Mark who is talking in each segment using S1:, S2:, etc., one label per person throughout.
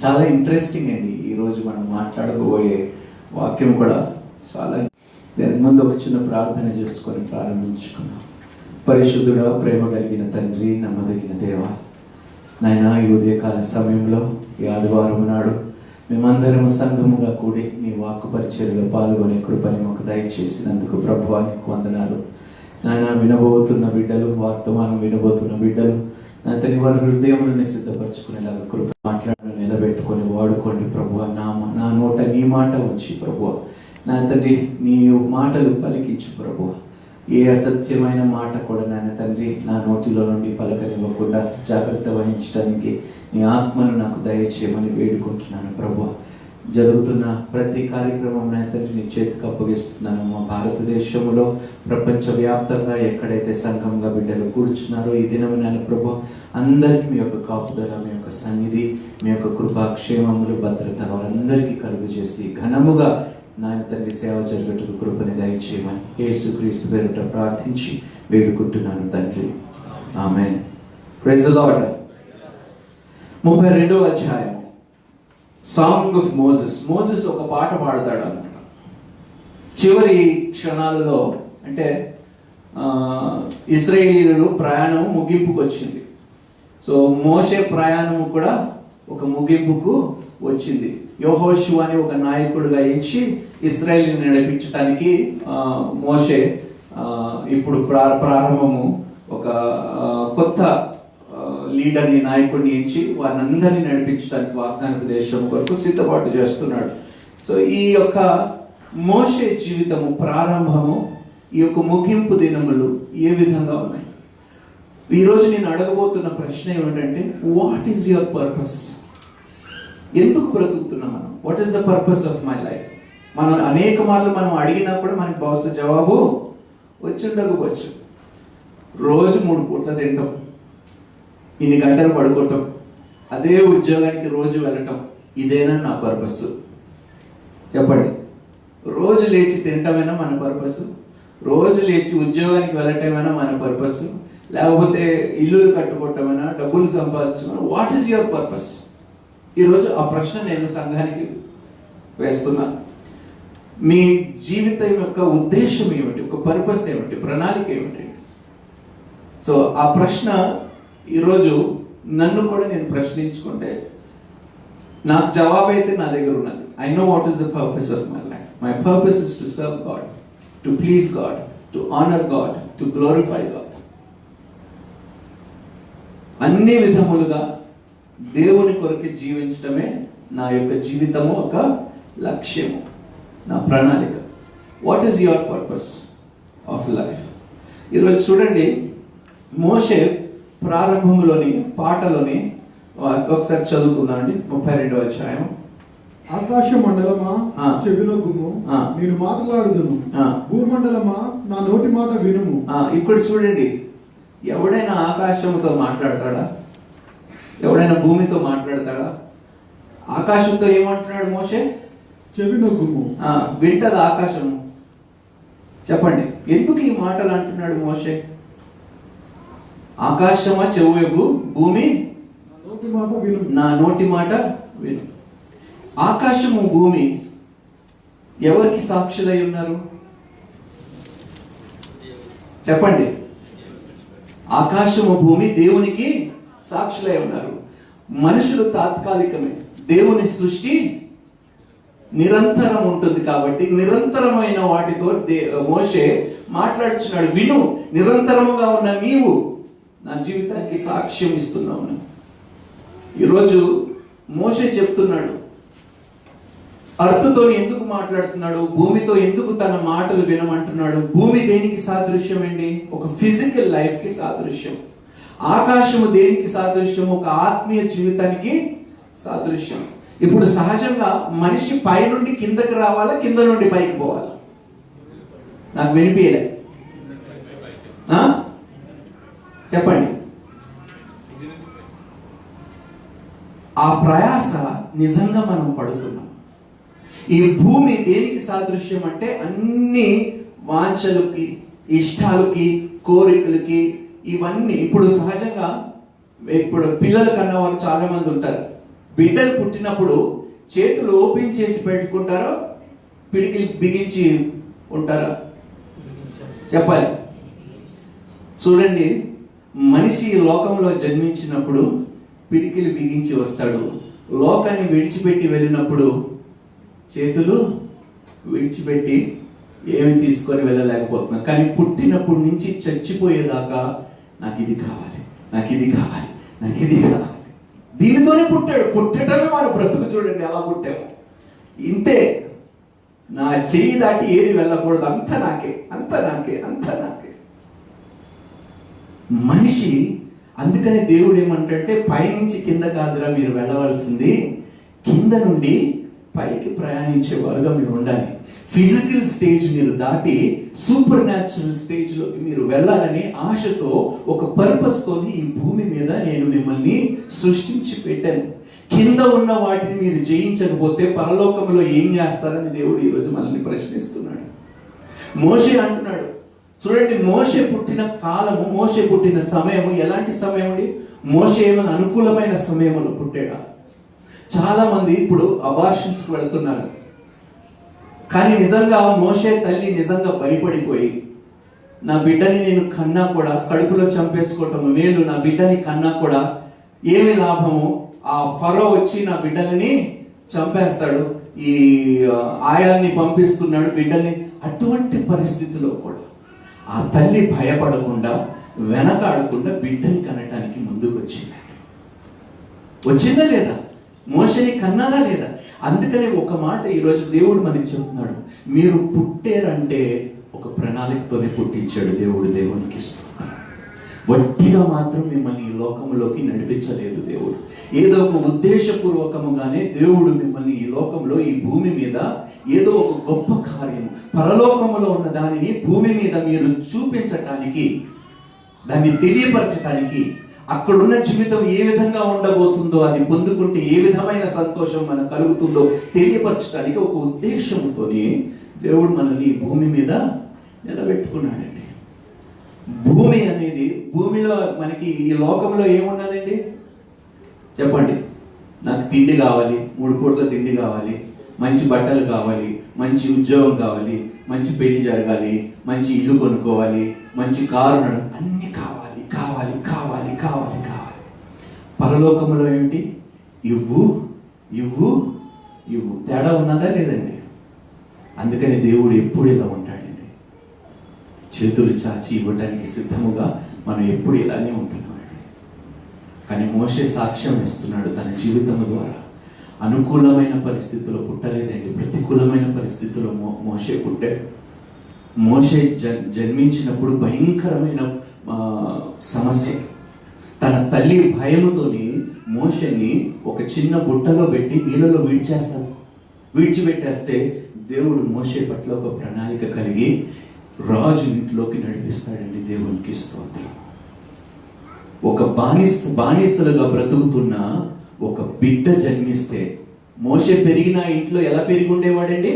S1: చాలా ఇంట్రెస్టింగ్ అండి. ఈరోజు మనం మాట్లాడకపోయే వాక్యం కూడా చాలా. దాని ముందు ఒక చిన్న ప్రార్థన చేసుకొని ప్రారంభించుకుందాం. పరిశుద్ధుడా, ప్రేమ కలిగిన తండ్రి, నమ్మదగిన దేవా, నాయన ఈ ఉదయకాల సమయంలో ఈ ఆదివారం నాడు మేమందరం సంఘముగా కూడి నీ వాక్కు పరిచర్యలో పాల్గొనే కృపని మాకు దయచేసినందుకు ప్రభువానికి వందనాలు. నాయన వినబోతున్న బిడ్డలు, వర్తమానం వినబోతున్న బిడ్డలు నా తల్లి వారి హృదయములను సిద్ధపరచుకునేలాగా కృప మాట్లాడను నిలబెట్టుకొని వాడుకోండి ప్రభువా. నా నోట నీ మాట ఉంచి ప్రభువా, నా తండ్రి నీ మాటలు పలికించు ప్రభువా. ఏ అసత్యమైన మాట కూడా నాయన తండ్రి నా నోటిలో నుండి పలకనివ్వకుండా జాగ్రత్త వహించడానికి నీ ఆత్మను నాకు దయచేయమని వేడుకుంటున్నాను ప్రభువా. జరుగుతున్న ప్రతి కార్యక్రమం నా తండ్రి నీ చేతికి అప్పగిస్తున్నాను. మా భారతదేశంలో ప్రపంచవ్యాప్తంగా ఎక్కడైతే సంఘంగా బిడ్డలు కూర్చున్నారో ఈ దినం నాయన ప్రభువా, అందరికీ మీ యొక్క కాపుదల, మీ యొక్క సన్నిధి, మీ యొక్క కృపాక్షేమములు, భద్రత వారందరికీ కలుగు చేసి ఘనముగా నాయన తండ్రి సేవ జరగటకు కృపని దయచేయమని యేసుక్రీస్తు పేరిట ప్రార్థించి వేడుకుంటున్నాను తండ్రి, ఆమేన్. Praise the Lord. 32వ అధ్యాయం, సాంగ్ ఆఫ్ మోసెస్. మోసెస్ ఒక పాట పాడతాడు అన్నమాట. చివరి క్షణాలలో అంటే ఇశ్రాయేలీయులు ప్రయాణం ముగింపుకు వచ్చింది. సో మోషే ప్రయాణము కూడా ఒక ముగింపుకు వచ్చింది. యెహోషువ అని ఒక నాయకుడిగా ఎంచి ఇశ్రాయేలుని నడిపించడానికి మోషే ఇప్పుడు ప్రారంభము ఒక కొత్త లీడర్ని, నాయకుడిని ఎంచి వారిని అందరినీ నడిపించడానికి వాగ్దాన దేశం కొరకు సిద్ధపాటు చేస్తున్నాడు. సో ఈ యొక్క మోషే జీవితము ప్రారంభము, ఈ యొక్క ముగింపు దినములు ఏ విధంగా ఉన్నాయి? ఈరోజు నేను అడగబోతున్న ప్రశ్న ఏమిటంటే, వాట్ ఈజ్ యువర్ పర్పస్? ఎందుకు బ్రతుకుతున్నాం మనం? What is the purpose of my life? మనం అనేక మార్లు మనం అడిగినా కూడా మనకి బహుశా జవాబు వచ్చి ఉండకపోవచ్చు. రోజు 3 పూట్ల తింటాం, ఇన్ని గంటలు పడుకోవటం, అదే ఉద్యోగానికి రోజు వెళ్ళటం, ఇదేనా నా పర్పస్? చెప్పండి. రోజు లేచి తినటమేనా మన పర్పస్? రోజు లేచి ఉద్యోగానికి వెళ్ళటమేనా మన పర్పస్? లేకపోతే ఇల్లు కట్టుకోవటమేనా, డబ్బులు సంపాదించమేనా? What is your purpose? ఈరోజు ఆ ప్రశ్న నేను సంఘానికి వేస్తున్నాను. మీ జీవితం యొక్క ఉద్దేశం ఏమిటి? ఒక పర్పస్ ఏమిటి? ప్రణాళిక ఏమిటి? సో ఆ ప్రశ్న ఈరోజు నన్ను కూడా నేను ప్రశ్నించుకుంటే నాకు జవాబు అయితే నా దగ్గర ఉన్నది. I know what is the purpose of my life. My purpose is to serve God, to please God, to honour God, to glorify God. అన్ని విధములుగా దేవుని కొరకు జీవించడమే నా యొక్క జీవితము ఒక లక్ష్యము, నా ప్రణాళిక. What is your purpose of life? ఈరోజు చూడండి, మోషే ప్రారంభంలోని పాటలోని ఒకసారి చదువుకుందామండి. 32వ అధ్యాయం.
S2: ఆకాశ మండలమా చెవినొగ్గుము, నేను మాట్లాడుదును. భూమండలమా నా నోటి మాట వినుము.
S1: ఇక్కడ చూడండి, ఎవడైనా ఆకాశంతో మాట్లాడతాడా? ఎవడైనా భూమితో మాట్లాడతాడా? ఆకాశంతో ఏమంటున్నాడు మోషే?
S2: చెవినొగ్గుము.
S1: వింటది ఆకాశము. చెప్పండి, ఎందుకు ఈ మాటలు అంటున్నాడు మోషే? ఆకాశమా చెవుయగు, భూమి నా నోటి మాట విను. ఆకాశము భూమి ఎవరికి సాక్షులై ఉన్నారు? చెప్పండి. ఆకాశము భూమి దేవునికి సాక్షులై ఉన్నారు. మనుషులు తాత్కాలికమే, దేవుని సృష్టి నిరంతరం ఉంటుంది. కాబట్టి నిరంతరమైన వాటితో మోషే మాట్లాడుచున్నాడు. విను, నిరంతరముగా ఉన్న నీవు నా జీవితానికి సాక్ష్యం ఇస్తున్నావు. ఈరోజు మోషే చెప్తున్నాడు, అర్త్తో ఎందుకు మాట్లాడుతున్నాడు? భూమితో ఎందుకు తన మాటలు వినమంటున్నాడు? భూమి దేనికి సాదృశ్యం అండి? ఒక ఫిజికల్ లైఫ్ కి సాదృశ్యం. ఆకాశము దేనికి సాదృశ్యం? ఒక ఆత్మీయ జీవితానికి సాదృశ్యం. ఇప్పుడు సహజంగా మనిషి పై నుండి కిందకి రావాలా, కింద నుండి పైకి పోవాలా? నాకు వినిపించలే, చెప్పండి. ఆ ప్రయాస నిజంగా మనం పడుతున్నాం. ఈ భూమి దేనికి సాదృశ్యం అంటే అన్ని వాంఛలకి, ఇష్టాలకి, కోరికలకి, ఇవన్నీ ఇప్పుడు సహజంగా ఇప్పుడు పిల్లలు కన్నా వాళ్ళు చాలా మంది ఉంటారు. బిడ్డలు పుట్టినప్పుడు చేతులు ఓపెన్ చేసి పెట్టుకుంటారో పిడికిలు బిగించి ఉంటారా? చెప్పాలి. చూడండి, మనిషి లోకంలో జన్మించినప్పుడు పిడికిలు బిగించి వస్తాడు. లోకాన్ని విడిచిపెట్టి వెళ్ళినప్పుడు చేతులు విడిచిపెట్టి ఏమి తీసుకొని వెళ్ళలేకపోతున్నాం. కానీ పుట్టినప్పటి నుంచి చచ్చిపోయేదాకా నాకు ఇది కావాలి, నాకు ఇది కావాలి, నాకు ఇది కావాలి, దీనితోనే పుట్టాడు. పుట్టడమే మన బ్రతుకు. చూడండి ఎలా పుట్టాము. ఇంతే, నా చెయ్యి దాటి ఏది వెళ్ళకూడదు, అంత నాకే, అంత నాకే, అంత నాకే. మనిషి అందుకనే దేవుడు ఏమంటే పైనుంచి కింద కాదురా మీరు వెళ్ళవలసింది, కింద నుండి పైకి ప్రయాణించే వారుగా మీరు ఉండాలి. ఫిజికల్ స్టేజ్ మీరు దాటి సూపర్ న్యాచురల్ స్టేజ్ లోకి మీరు వెళ్ళాలని ఆశతో, ఒక పర్పస్ తోని ఈ భూమి మీద నేను మిమ్మల్ని సృష్టించి పెట్టాను. కింద ఉన్న వాటిని మీరు జయించకపోతే పరలోకంలో ఏం చేస్తారని దేవుడు ఈరోజు మనల్ని ప్రశ్నిస్తున్నాడు. మోషే అంటున్నాడు, చూడండి, మోషే పుట్టిన కాలము, మోషే పుట్టిన సమయము ఎలాంటి సమయం అండి? మోషే ఏమైనా అనుకూలమైన సమయంలో పుట్టాడా? చాలా మంది ఇప్పుడు అబార్షన్స్ కి వెళ్తున్నారు. కానీ నిజంగా మోషే తల్లి నిజంగా భయపడిపోయి, నా బిడ్డని నేను కన్నా కూడా కడుపులో చంపేసుకోవటం మేలు, నా బిడ్డని కన్నా కూడా ఏమి లాభము, ఆ ఫరో వచ్చి నా బిడ్డలని చంపేస్తాడు, ఈ ఆయాల్ని పంపిస్తున్నాడు బిడ్డని. అటువంటి పరిస్థితిలో కూడా ఆ తల్లి భయపడకుండా, వెనకాడకుండా బిడ్డని కనటానికి ముందుకు వచ్చిందా లేదా? మోషేని కన్నాదా లేదా? అందుకనే ఒక మాట ఈరోజు దేవుడు మనకి చెప్తున్నాడు, మీరు పుట్టారంటే ఒక ప్రణాళికతోనే పుట్టించాడు దేవుడు. దేవునికి స్తోత్రం. వట్టిగా మాత్రం మిమ్మల్ని ఈ లోకంలోకి నడిపించలేదు దేవుడు. ఏదో ఒక ఉద్దేశపూర్వకముగానే దేవుడు మిమ్మల్ని ఈ లోకంలో, ఈ భూమి మీద ఏదో ఒక గొప్ప కార్యము, పరలోకములో ఉన్న దానిని భూమి మీద మీరు చూపించటానికి, దాన్ని తెలియపరచటానికి, అక్కడున్న జీవితం ఏ విధంగా ఉండబోతుందో, అది పొందుకుంటే ఏ విధమైన సంతోషం మనకు కలుగుతుందో తెలియపరచడానికి ఒక ఉద్దేశంతోనే దేవుడు మనల్ని భూమి మీద నిలబెట్టుకున్నాడండి. భూమి అనేది, భూమిలో మనకి ఈ లోకంలో ఏమున్నదండి చెప్పండి? నాకు తిండి కావాలి, 3 పూట్ల తిండి కావాలి, మంచి బట్టలు కావాలి, మంచి ఉద్యోగం కావాలి, మంచి పెళ్లి జరగాలి, మంచి ఇల్లు కొనుక్కోవాలి, మంచి కారు అన్ని కావాలి, కావాలి, కావాలి, కావాలి, కావాలి. పరలోకంలో ఏమిటి? ఇవ్వు ఇవ్వు ఇవ్వు. తేడా ఉన్నదా లేదండి? అందుకని దేవుడు ఎప్పుడు ఇలా ఉంటాడండి, చేతులు చాచి ఇవ్వడానికి సిద్ధముగా. మనం ఎప్పుడు ఇలానే ఉంటున్నామండి. కానీ మోషే సాక్ష్యం ఇస్తున్నాడు తన జీవితం ద్వారా. అనుకూలమైన పరిస్థితుల్లో పుట్టలేదండి, ప్రతికూలమైన పరిస్థితుల్లో మోషే పుట్టాడు. మోషే జన్మించినప్పుడు భయంకరమైన సమస్య. తన తల్లి భయముతోని మోషేని ఒక చిన్న బుట్టలో పెట్టి నీళ్ళలో విడిచిపెట్టేస్తే దేవుడు మోషే పట్ల ఒక ప్రణాళిక కలిగి రాజు ఇంట్లోకి నడిపిస్తాడండి. దేవునికి స్తోత్రం. ఒక బానిసలుగా బ్రతుకుతున్న ఒక బిడ్డ జన్మిస్తే, మోషే పెరిగిన ఇంట్లో ఎలా పెరిగి ఉండేవాడండి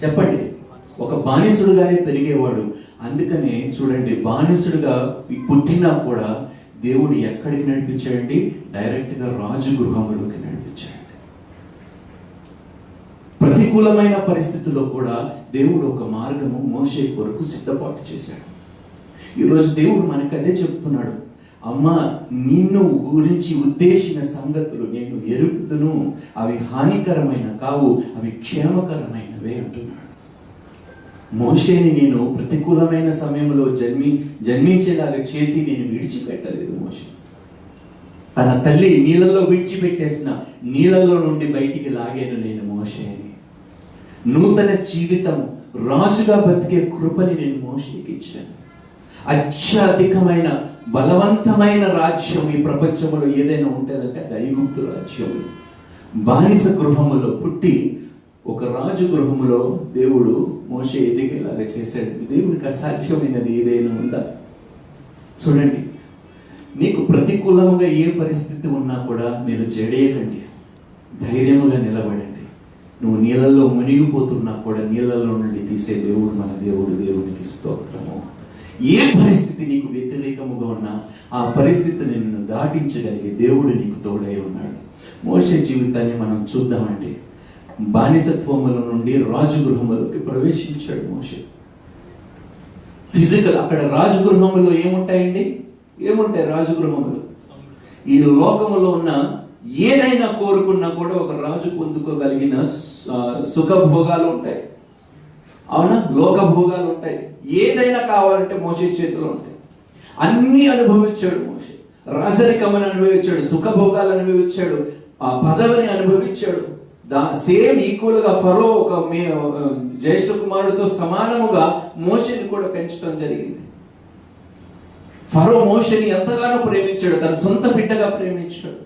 S1: చెప్పండి? ఒక బానిసుడుగానే పెరిగేవాడు. అందుకనే చూడండి, బానిసుడుగా పుట్టినా కూడా దేవుడు ఎక్కడికి నడిపించాడండి? డైరెక్ట్గా రాజు గృహంలోకి నడిపించాడు. ప్రతికూలమైన పరిస్థితుల్లో కూడా దేవుడు ఒక మార్గము మోషే కొరకు సిద్ధపాటు చేశాడు. ఈరోజు దేవుడు మనకు అదే చెప్తున్నాడు, అమ్మ, నిన్ను గురించి ఉద్దేశించిన సంగతులు నేను ఎరుగుతును, అవి హానికరమైన కావు, అవి క్షేమకరమైనవే అంటున్నాడు. మోషేని నేను ప్రతికూలమైన సమయంలో జన్మించేలాగా చేసి నేను విడిచిపెట్టలేదు. మోషే తన తల్లి నీళ్ళల్లో విడిచిపెట్టేసిన నీళ్ళల్లో నుండి బయటికి లాగాను నేను మోషేని. నూతన జీవితం, రాజుగా బ్రతికే కృపని నేను మోషేకి ఇచ్చాను. అత్యధికమైన బలవంతమైన రాజ్యం ఈ ప్రపంచంలో ఏదైనా ఉంటుందంటే అది ఐగుప్తు రాజ్యం. బానిస గృహములో పుట్టి ఒక రాజు గృహములో దేవుడు మోషే ఎదిగేలాగా చేశాడు. దేవునికి అసాధ్యమైనది ఏదైనా ఉందా? చూడండి, నీకు ప్రతికూలముగా ఏ పరిస్థితి ఉన్నా కూడా మీరు జడేయకండి, ధైర్యముగా నిలబడండి. నువ్వు నీళ్ళల్లో మునిగిపోతున్నా కూడా నీళ్ళలో నుండి తీసే దేవుడు మన దేవుడు. దేవునికి స్తోత్రము. ఏ పరిస్థితి నీకు వ్యతిరేకముగా ఉన్నా ఆ పరిస్థితిని నిన్ను దాటించగలిగే దేవుడు నీకు తోడై ఉన్నాడు. మోషే జీవితాన్ని మనం చూద్దామండి. బానిసత్వముల నుండి రాజగృహములోకి ప్రవేశించాడు మోషే. ఫిజికల్ అక్కడ రాజగృహములో ఏముంటాయండి? ఏముంటాయి రాజగృహములు? ఈ లోకములో ఉన్న ఏదైనా కోరుకున్నా కూడా ఒక రాజు పొందుకోగలిగిన సుఖభోగాలు ఉంటాయి, అవునా? లోకభోగాలు ఉంటాయి. ఏదైనా కావాలంటే మోషే చేతిలో ఉంటాయి. అన్నీ అనుభవించాడు మోషే. రాజరికమని అనుభవించాడు, సుఖభోగాలు అనుభవించాడు, ఆ పదవిని అనుభవించాడు. సేమ్ ఈక్వల్ గా ఫరో ఒక జ్యేష్ఠ కుమారుడితో సమానముగా మోషేని కూడా పెంచడం జరిగింది. ఫరో మోషేని ఎంతగానో ప్రేమించాడు, తన సొంత బిడ్డగా ప్రేమించాడు.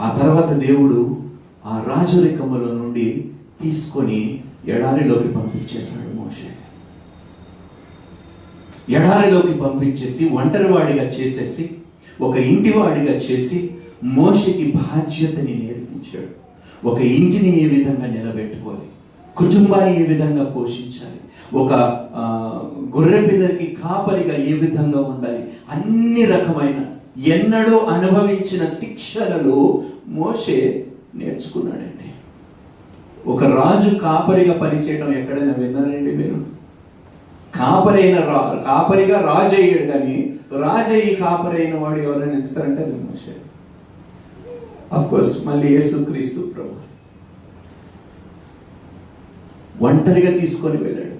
S1: ఆ తర్వాత దేవుడు ఆ రాజరికముల నుండి తీసుకొని ఎడారిలోకి పంపించేశాడు మోషే. ఎడారిలోకి పంపించేసి ఒంటరివాడిగా చేసేసి ఒక ఇంటివాడిగా చేసి మోషేకి బాధ్యతని నేర్పించాడు. ఒక ఇంటిని ఏ విధంగా నిలబెట్టుకోవాలి, కుటుంబాన్ని ఏ విధంగా పోషించాలి, ఒక గొర్రె పిల్లలకి కాపరిగా ఏ విధంగా ఉండాలి, అన్ని రకమైన ఎన్నడూ అనుభవించిన శిక్షణలు మోషే నేర్చుకున్నాడండి. ఒక రాజు కాపరిగా పనిచేయడం ఎక్కడైనా విన్నారండి మీరు? కాపరిగా రాజు అయ్యాడు, కానీ రాజయ్యి కాపరి అయిన వాడు ఎవరైనా చూస్తారంటే అది మోషే. అఫ్ కోర్స్ మళ్ళీ యేసుక్రీస్తు ప్రభు ఒంటరిగా తీసుకొని వెళ్ళాడు.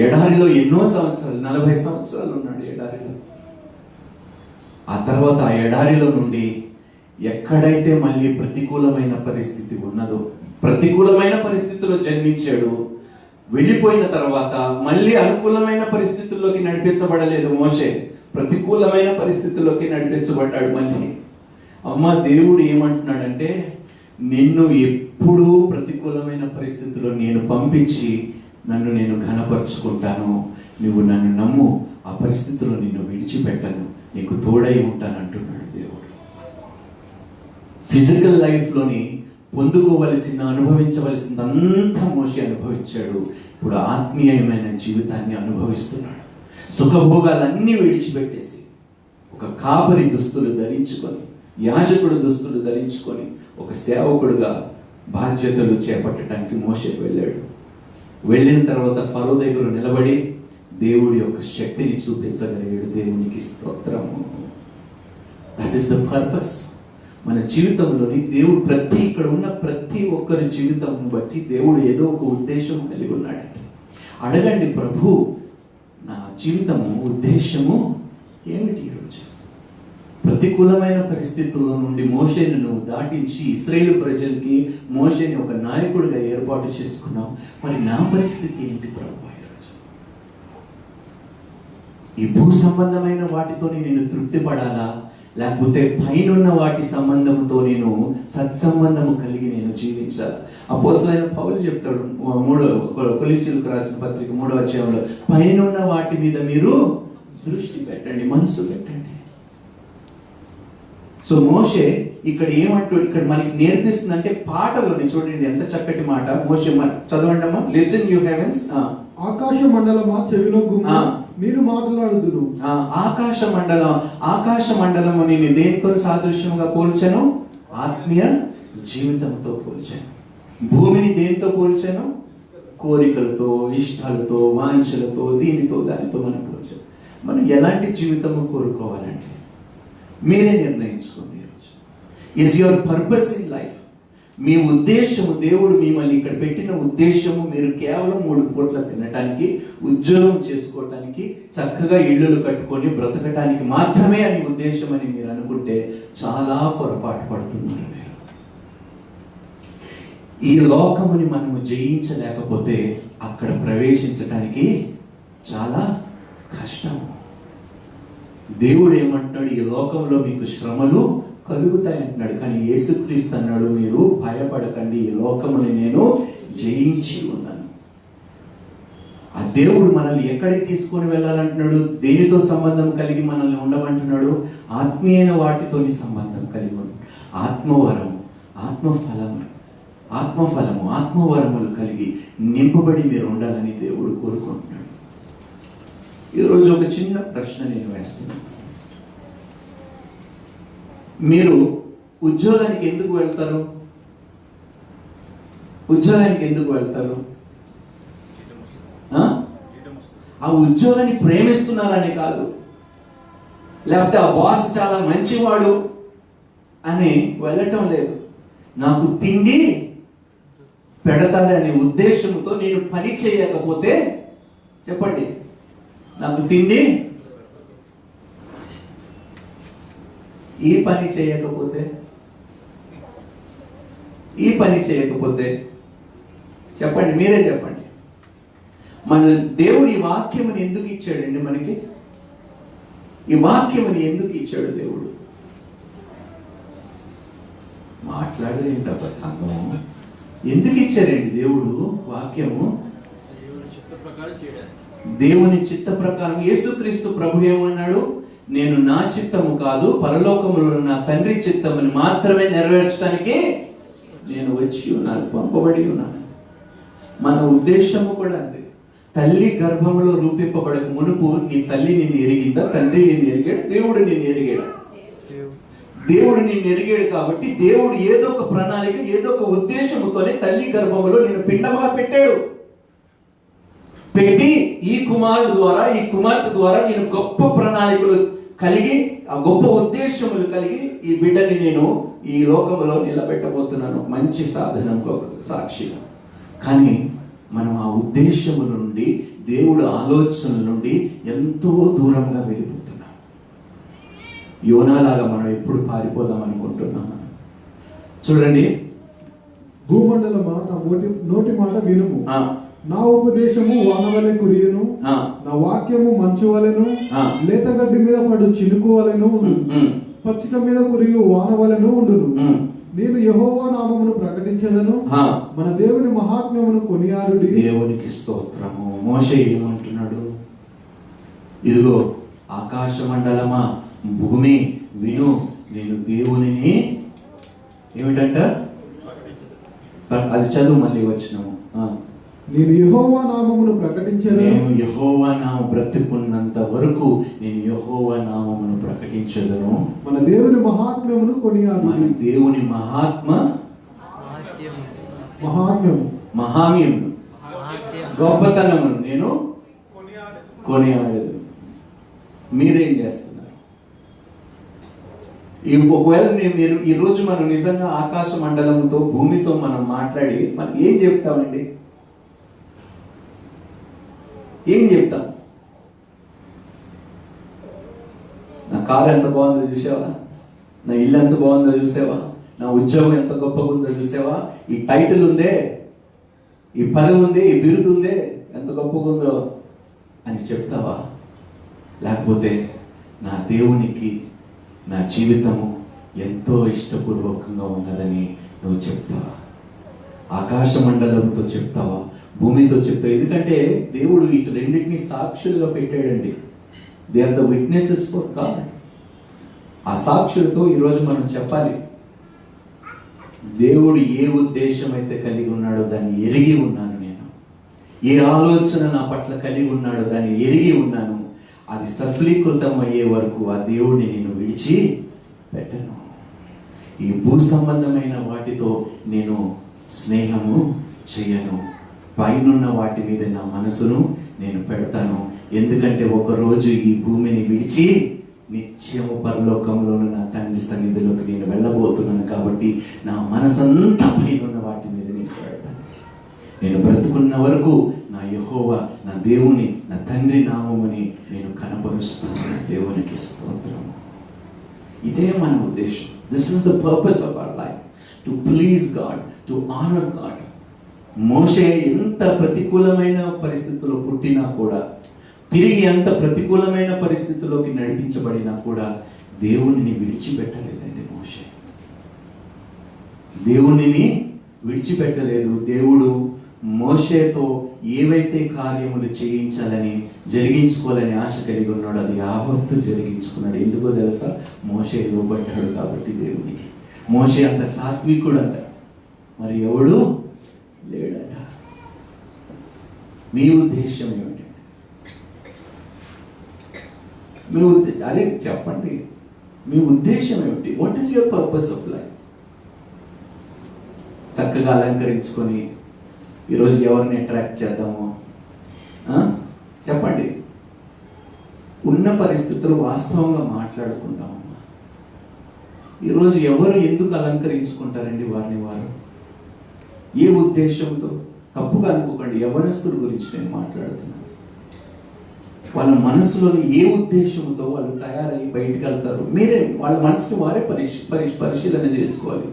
S1: ఎడారిలో ఎన్నో సంవత్సరాలు, 40 సంవత్సరాలు ఉన్నాడు ఎడారిలో. ఆ తర్వాత ఆ ఎడారిలో నుండి ఎక్కడైతే మళ్ళీ ప్రతికూలమైన పరిస్థితి ఉన్నదో, ప్రతికూలమైన పరిస్థితిలో జన్మించాడు. వెళ్ళిపోయిన తర్వాత మళ్ళీ అనుకూలమైన పరిస్థితుల్లోకి నడిపించబడలేదు మోషే, ప్రతికూలమైన పరిస్థితుల్లోకి నడిపించబడ్డాడు మళ్ళీ. అమ్మ దేవుడు ఏమంటున్నాడంటే, నిన్ను ఎప్పుడూ ప్రతికూలమైన పరిస్థితుల్లో నేను పంపించి నన్ను నేను ఘనపరుచుకుంటాను, నువ్వు నన్ను నమ్ము, ఆ పరిస్థితుల్లో నిన్ను విడిచిపెట్టను, నీకు తోడై ఉంటాను అంటున్నాడు దేవుడు. ఫిజికల్ లైఫ్లోని పొందుకోవలసిన, అనుభవించవలసిందంతా మోషే అనుభవించాడు. ఇప్పుడు ఆత్మీయమైన జీవితాన్ని అనుభవిస్తున్నాడు. సుఖభోగాలన్నీ విడిచిపెట్టేసి ఒక కాపరి దుస్తులు ధరించుకొని, యాజకుడు దుస్తులు ధరించుకొని ఒక సేవకుడుగా బాధ్యతలు చేపట్టడానికి మోషే వెళ్ళాడు. వెళ్ళిన తర్వాత ఫరో దగ్గర నిలబడి దేవుడి యొక్క శక్తిని చూపించగలిగాడు. దేవునికి స్తోత్రము. That is the purpose. మన జీవితంలోని దేవుడు ఇక్కడ ఉన్న ప్రతి ఒక్కరి జీవితం బట్టి దేవుడు ఏదో ఒక ఉద్దేశం కలిగి ఉన్నాడండి. అడగండి, ప్రభు నా జీవితము ఉద్దేశము ఏమిటి? ఈరోజు ప్రతికూలమైన పరిస్థితుల్లో నుండి మోషేను నువ్వు దాటించి ఇశ్రాయేలు ప్రజలకి మోషేని ఒక నాయకుడిగా ఏర్పాటు చేసుకున్నావు. మరి నా పరిస్థితి ఏంటి ప్రభు? ఈరోజు ఈ భూ సంబంధమైన వాటితో నేను తృప్తి పడాలా, లేకపోతే పైనున్న వాటి సంబంధంతో నేను సత్సంబంధము కలిగి నేను జీవించాలి? అపోస్తలుడైన పౌలు చెప్తాడు, కొలస్సీయులకు రాసిన పత్రిక 3వ అధ్యాయంలో, పైనున్న వాటి మీద మీరు దృష్టి పెట్టండి, మనసు పెట్టండి. సో మోషే ఇక్కడ ఇక్కడ మనకి నేర్పిస్తుందంటే పాటలోని చూడండి ఎంత చక్కటి మాట. మోషే చదవండి అమ్మా. Listen you heavens.
S2: ఆకాశ మండలమా చెవిలో గుమ్మ మీరు మాట్లాడుదురు. ఆకాశ మండలము నేను దేనితో సాదృశ్యంగా పోల్చాను? ఆత్మీయ జీవితంతో పోల్చాను. భూమిని దేనితో పోల్చాను? కోరికలతో, ఇష్టాలతో, వాంఛలతో, దీనితో దానితో మనం పోల్చాం. మనం ఎలాంటి జీవితము కోరుకోవాలంటే మీరే నిర్ణయించుకోండి. ఈరోజు is your purpose in life. మీ ఉద్దేశము, దేవుడు మిమ్మల్ని ఇక్కడ పెట్టిన ఉద్దేశము మీరు కేవలం 3 పూట్ల తినటానికి, ఉద్యోగం చేసుకోవటానికి, చక్కగా ఇళ్ళు కట్టుకొని బ్రతకటానికి మాత్రమే అని ఉద్దేశం అని మీరు అనుకుంటే చాలా పొరపాటు పడుతున్నారు మీరు. ఈ లోకముని మనము జయించలేకపోతే అక్కడ ప్రవేశించటానికి చాలా కష్టము. దేవుడు ఏమంటున్నాడు? ఈ లోకంలో మీకు శ్రమలు కలుగుతాయి అంటున్నాడు. కానీ యేసుక్రీస్తు అన్నాడు, మీరు భయపడకండి, ఈ లోకముని నేను జయించి ఉన్నాను. ఆ దేవుడు మనల్ని ఎక్కడికి తీసుకొని వెళ్ళాలంటున్నాడు? దేనితో సంబంధం కలిగి మనల్ని ఉండమంటున్నాడు? ఆత్మీయమైన వాటితోని సంబంధం కలిగి ఉన్నాడు. ఆత్మవరము, ఆత్మవరములు కలిగి నింపబడి మీరు ఉండాలని దేవుడు కోరుకుంటున్నాడు. ఈరోజు ఒక చిన్న ప్రశ్న నేను వేస్తున్నాను.
S1: మీరు ఉద్యోగానికి ఎందుకు వెళ్తారు? ఉద్యోగానికి ఎందుకు వెళ్తారు? ఆ ఉద్యోగాన్ని ప్రేమిస్తున్నారని కాదు, లేకపోతే ఆ బాస్ చాలా మంచివాడు అని వెళ్ళటం లేదు. నాకు తిండి పెడతాది అనే ఉద్దేశంతో నేను పని చేయకపోతే, చెప్పండి, నాకు తిండి, ఈ పని చేయకపోతే చెప్పండి, మీరే చెప్పండి. మన దేవుడు ఈ వాక్యముని ఎందుకు ఇచ్చాడండి మనకి? ఈ వాక్యముని ఎందుకు ఇచ్చాడు దేవుడు? మాట్లాడలేంటప్ప సంఘం. ఎందుకు ఇచ్చారండి దేవుడు వాక్యము? దేవుని చిత్త ప్రకారం. యేసుక్రీస్తు ప్రభు ఏమన్నాడు? నేను నా చిత్తము కాదు, పరలోకములో నా తండ్రి చిత్తముని మాత్రమే నెరవేర్చడానికి నేను వచ్చి ఉన్నాను, పంపబడి ఉన్నాను. మన ఉద్దేశము కూడా అంతే. తల్లి గర్భంలో రూపింపబడక మునుపు నీ తల్లి నిన్ను ఎరిగిందా? తండ్రి నిన్ను ఎరిగాడు, దేవుడు నిన్ను ఎరిగాడు. దేవుడు నిన్ను ఎరిగాడు కాబట్టి దేవుడు ఏదో ఒక ప్రణాళిక, ఏదో ఒక ఉద్దేశముతోనే తల్లి గర్భంలో నిన్ను పిండముగా పెట్టాడు. పెట్టి ఈ కుమారుడు ద్వారా, ఈ కుమార్తె ద్వారా నేను గొప్ప ప్రణాళికలు కలిగి, ఆ గొప్ప ఉద్దేశములు కలిగి ఈ బిడ్డని నేను ఈ లోకంలో నిలబెట్టబోతున్నాను, మంచి సాధనం, సాక్షిగా. కానీ మనం ఆ ఉద్దేశము నుండి, దేవుడు ఆలోచనల నుండి ఎంతో దూరంగా వెళ్ళిపోతున్నాం. యోనాలాగా మనం ఎప్పుడు పారిపోదాం అనుకుంటున్నాం? చూడండి,
S3: భూమండలమా నా నోటి మాట వినుము, నా ఉపదేశము వానవలె కురియును, నా వాక్యము మంచు వలెను, లేతగడ్డి మీద పడు చినుకు వలెను, పచ్చిక మీద కురియు వానవలెను ఉండును. నేను యెహోవా నామమును ప్రకటించెదను, మన దేవుని మహాత్మ్యమును కొనియాడుడి.
S1: దేవునికి స్తోత్రము. మోషే ఏమంటున్నాడు? ఇదిగో ఆకాశ మండలమా, భూమి విను, నేను దేవునిని ఏమిటంట? అది చదువు మళ్ళీ వచ్చినాము.
S3: నేను యెహోవా నామమును ప్రకటించెదను,
S1: నేను యెహోవా నామము బ్రతికున్నంత వరకు నేను యెహోవా నామమును ప్రకటించెదను,
S3: మన దేవుని మహాత్మ్యమును కొనియాడుడి.
S1: మన దేవుని మహాత్మ్యము గొప్పతనమును నేను కొనియాడేది. మీరేం చేస్తున్నారు? ఒకవేళ మీరు ఈరోజు మనం నిజంగా ఆకాశ మండలంతో, భూమితో మనం మాట్లాడి మనం ఏం చెప్తామండి? ఏం చెప్తాం? నా కారు ఎంత బాగుందో చూసావా? నా ఇల్లు ఎంత బాగుందో చూసావా? నా ఉద్యోగం ఎంత గొప్పగా ఉందో చూసావా? ఈ టైటిల్ ఉందే, ఈ పదవి ఉంది, ఈ బిరుదు ఉందే, ఎంత గొప్పగా ఉందో అని చెప్తావా? లేకపోతే నా దేవునికి నా జీవితము ఎంతో ఇష్టపూర్వకంగా ఉన్నదని నువ్వు చెప్తావా? ఆకాశ మండలంతో చెప్తావా? భూమితో చెప్తావు? ఎందుకంటే దేవుడు వీటి రెండింటినీ సాక్షులుగా పెట్టాడండి. They are the witnesses for God. ఆ సాక్షులతో ఈరోజు మనం చెప్పాలి, దేవుడు ఏ ఉద్దేశం అయితే కలిగి ఉన్నాడో దాన్ని ఎరిగి ఉన్నాను నేను. ఏ ఆలోచన నా పట్ల కలిగి ఉన్నాడో దాన్ని ఎరిగి ఉన్నాను. అది సఫలీకృతం అయ్యే వరకు ఆ దేవుడిని నేను విడిచి పెట్టను. ఈ భూ సంబంధమైన వాటితో నేను స్నేహము చేయను. పైనున్న వాటి మీద నా మనసును నేను పెడతాను. ఎందుకంటే ఒకరోజు ఈ భూమిని విడిచి నిత్యము పరలోకంలోను నా తండ్రి సన్నిధిలోకి నేను వెళ్ళబోతున్నాను. కాబట్టి నా మనసంతా పైనున్న వాటి మీద నేను పెడతాను. నేను బ్రతుకున్న వరకు నా యెహోవా, నా దేవుని, నా తండ్రి నామముని నేను కనపరుస్తాను. దేవునికి స్తోత్రము. ఇదే మన ఉద్దేశం. This is the purpose of our life, to please God, to honour God. మోషే ఎంత ప్రతికూలమైన పరిస్థితుల్లో పుట్టినా కూడా, తిరిగి ఎంత ప్రతికూలమైన పరిస్థితుల్లోకి నడిపించబడినా కూడా దేవునిని విడిచిపెట్టలేదండి. మోషే దేవునిని విడిచిపెట్టలేదు. దేవుడు మోషేతో ఏవైతే కార్యములు చేయించాలని, జరిగించుకోవాలని ఆశ కలిగి ఉన్నాడు, అది యావత్తు జరిగించుకున్నాడు. ఎందుకో తెలుసా? మోషే లోబడ్డాడు కాబట్టి దేవునికి. మోషే అంత సాత్వికుడు అంట, మరి ఎవడు లేడట. మీ ఉద్దేశం ఏమిటి? మీ ఉద్దేశం అదే చెప్పండి. మీ ఉద్దేశం ఏమిటి? What is your purpose of life? చక్కగా అలంకరించుకొని ఈరోజు ఎవరిని అట్రాక్ట్ చేద్దాము? చెప్పండి. ఉన్న పరిస్థితులు వాస్తవంగా మాట్లాడుకుందామమ్మా. ఈరోజు ఎవరు ఎందుకు అలంకరించుకుంటారండి వారిని వారు? ఏ ఉద్దేశంతో? తప్పుగా అనుకోకండి, యవ్వనస్తుల గురించి నేను మాట్లాడుతున్నాను. వాళ్ళ మనసులోని ఏ ఉద్దేశంతో వాళ్ళు తయారై బయటికి వెళ్తారు? మీరే వాళ్ళ మనసుని వారే పరిశీలన చేసుకోవాలి.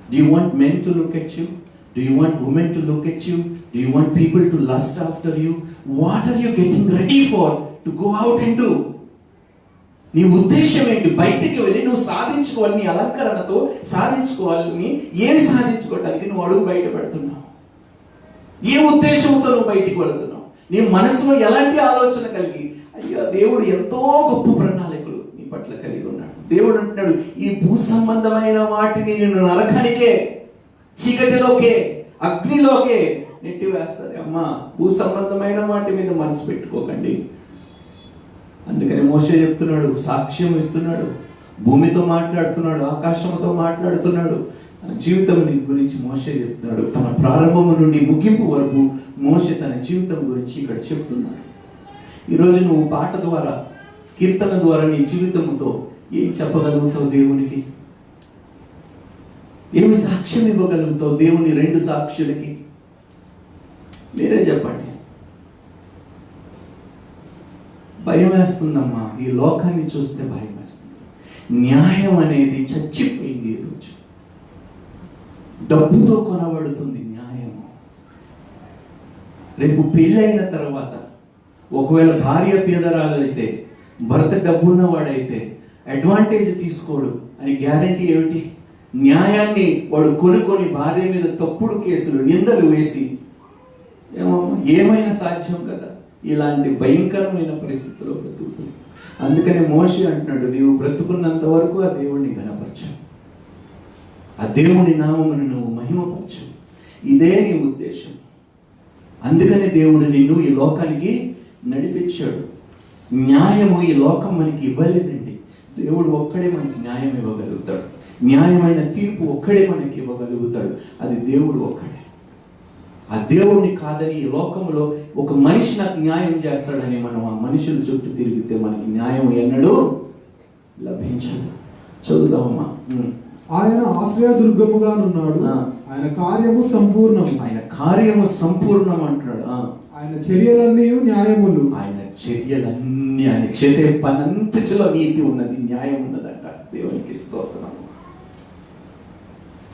S1: Do you want men to look at you? Do you want women to look at you? Do you want people to lust after you? What are you getting ready for to go out and do? నీ ఉద్దేశం ఏంటి? బయటికి వెళ్ళి నువ్వు సాధించుకోవాలి, నీ అలంకరణతో సాధించుకోవాలని. ఏమి సాధించుకోవడానికి నువ్వు అడుగు బయట పెడుతున్నావు? ఏ ఉద్దేశంతో నువ్వు బయటికి వెళ్తున్నావు? నీ మనసులో ఎలాంటి ఆలోచన కలిగి, అయ్యో దేవుడు ఎంతో గొప్ప ప్రణాళికలు నీ పట్ల కలిగి ఉన్నాడు. దేవుడు అంటున్నాడు, ఈ భూ సంబంధమైన వాటిని నేను నరకానికే, చీకటిలోకే, అగ్నిలోకే నెట్టివేస్తాను. అమ్మా, భూ సంబంధమైన వాటి మీద మనసు పెట్టుకోకండి. అందుకని మోషే చెప్తున్నాడు, సాక్ష్యం ఇస్తున్నాడు, భూమితో మాట్లాడుతున్నాడు, ఆకాశంతో మాట్లాడుతున్నాడు. జీవితం గురించి మోషే చెప్తున్నాడు. తన ప్రారంభము నుండి ముగింపు వరకు మోషే తన జీవితం గురించి ఇక్కడ చెప్తున్నాడు. ఈరోజు నువ్వు పాట ద్వారా, కీర్తన ద్వారా నీ జీవితంతో ఏం చెప్పగలుగుతావు దేవునికి? ఏమి సాక్ష్యం ఇవ్వగలుగుతావు దేవుని రెండు సాక్షులకి? మీరే చెప్పండి. భయం వేస్తుందమ్మా, ఈ లోకాన్ని చూస్తే భయం వేస్తుంది. న్యాయం అనేది చచ్చిపోయింది. ఈరోజు డబ్బుతో కొనబడుతుంది న్యాయం. రేపు పెళ్ళైన తర్వాత ఒకవేళ భార్య పేదరాలైతే, భర్త డబ్బున్నవాడైతే అడ్వాంటేజ్ తీసుకోడు అని గ్యారంటీ ఏమిటి? న్యాయాన్ని వాడు కొనుక్కొని భార్య మీద తప్పుడు కేసులు, నిందలు వేసి ఏమైనా సాధ్యం కదా? ఇలాంటి భయంకరమైన పరిస్థితుల్లో బ్రతుకుతుంది. అందుకని మోషే అంటున్నాడు, నీవు బ్రతుకున్నంత వరకు ఆ దేవుణ్ణి ఘనపరచు, ఆ దేవుని నామమును నువ్వు మహిమపరచు. ఇదే నీ ఉద్దేశం. అందుకని దేవుడు నిన్ను ఈ లోకానికి నడిపించాడు. న్యాయము ఈ లోకం మనకి ఇవ్వలేదండి. దేవుడు ఒక్కడే మనకి న్యాయం ఇవ్వగలుగుతాడు. న్యాయమైన తీర్పు ఒక్కడే మనకి ఇవ్వగలుగుతాడు. అది దేవుడు ఒక్కడే. ఆ దేవుడిని కాదని ఈ లోకంలో ఒక మనిషి నాకు న్యాయం చేస్తాడని మనం ఆ మనుషుల చుట్టూ తిరిగితే మనకి న్యాయం ఎన్నడూ లభించదు. చదువుదామమ్మా.
S3: ఆయన ఆశ్రయదుర్గముగానున్నాడు, ఆయన కార్యము సంపూర్ణం.
S1: ఆయన కార్యము సంపూర్ణం అంటున్నాడు.
S3: ఆయన చర్యలన్నీ న్యాయములు.
S1: ఆయన చర్యలన్నీ, ఆయన చేసే పనంతటిలో నీతి ఉన్నది, న్యాయం ఉన్నదంట. దేవునికి స్తోత్రం.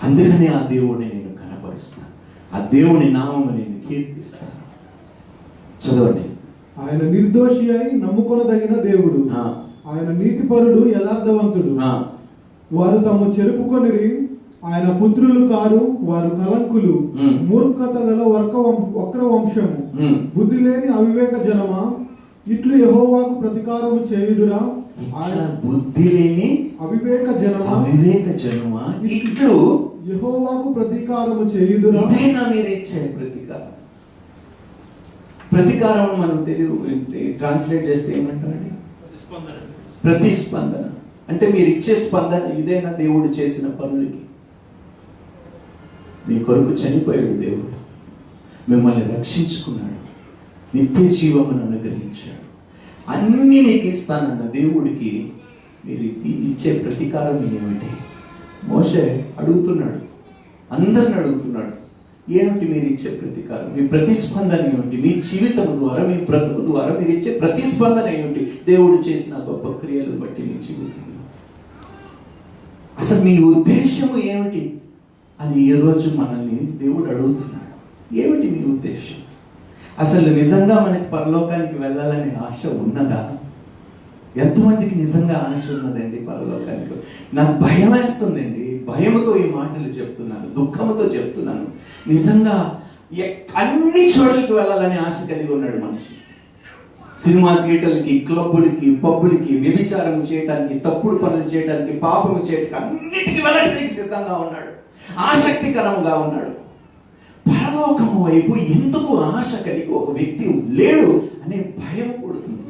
S1: అందుకని ఆ దేవుడిని నేను కనపరుస్తాను, ఆ దేవుని నామము నేను కీర్తిస్తాను. చదవండి.
S3: ఆయన నిర్దోషి అయి నమ్ముకొనదగిన దేవుడు, ఆయన నీతిపరుడు, యథార్థవంతుడు. వారు తాము చెరుపుకొనిరి, ఆయన పుత్రులు కారు, వారు కలంకులు. మూర్ఖత గల వక్ర వంశము, బుద్ధి లేని అవివేక జనమా, ఇట్లు యెహోవాకు ప్రతీకారము చేయుదురా. ఆయన
S1: బుద్ధి లేని
S3: అవివేక
S1: జనమా, ఇట్లు
S3: యెహోవాకు ప్రతీకారము చేయుదురా.
S1: ఇదేనా మీరు ఇచ్చే ప్రతీకారం? ప్రతీకారం మనం తెలుగు ట్రాన్స్లేట్ చేస్తే ఏమంటారండి? ప్రతిస్పందన. అంటే మీరు ఇచ్చే స్పందన ఇదేనా దేవుడు చేసిన పనులకి? మీ కొరకు చనిపోయాడు దేవుడు, మిమ్మల్ని రక్షించుకున్నాడు, నిత్య జీవమును అనుగ్రహించాడు, అన్నీ నీకు ఇస్తానన్న దేవుడికి మీరు ఇచ్చే ప్రతీకారం ఏమిటి? మోషే అడుగుతున్నాడు, అందరిని అడుగుతున్నాడు, ఏమిటి మీరు ఇచ్చే ప్రతీకారం? మీ ప్రతిస్పందన ఏమిటి? మీ జీవితం ద్వారా, మీ బ్రతుకు ద్వారా మీరు ఇచ్చే ప్రతిస్పందన ఏమిటి? దేవుడు చేసిన గొప్ప క్రియలను బట్టి మీ జీవితంలో అసలు మీ ఉద్దేశము ఏమిటి అని ఈరోజు మనల్ని దేవుడు అడుగుతున్నాడు. ఏమిటి మీ ఉద్దేశం? అసలు నిజంగా మనకి పరలోకానికి వెళ్ళాలనే ఆశ ఉన్నదా? ఎంతమందికి నిజంగా ఆశ ఉన్నదండి పరలోకానికి? నాకు భయం వేస్తుందండి. భయముతో ఈ మాటలు చెప్తున్నాను, దుఃఖంతో చెప్తున్నాను. నిజంగా అన్ని చోట్లకి వెళ్ళాలని ఆశ కలిగి ఉన్నాడు మనిషి. సినిమా థియేటర్లకి, క్లబ్బులకి, పబ్బులకి, వ్యభిచారం చేయడానికి, తప్పుడు పనులు చేయడానికి, పాపము చేయడానికి, అన్నిటికీ వెళ్ళడానికి సిద్ధంగా ఉన్నాడు, ఆసక్తికరంగా ఉన్నాడు. పరలోకము వైపు ఎందుకు ఆశ కలిగి ఒక వ్యక్తి లేడు అనే భయం పుడుతుంది.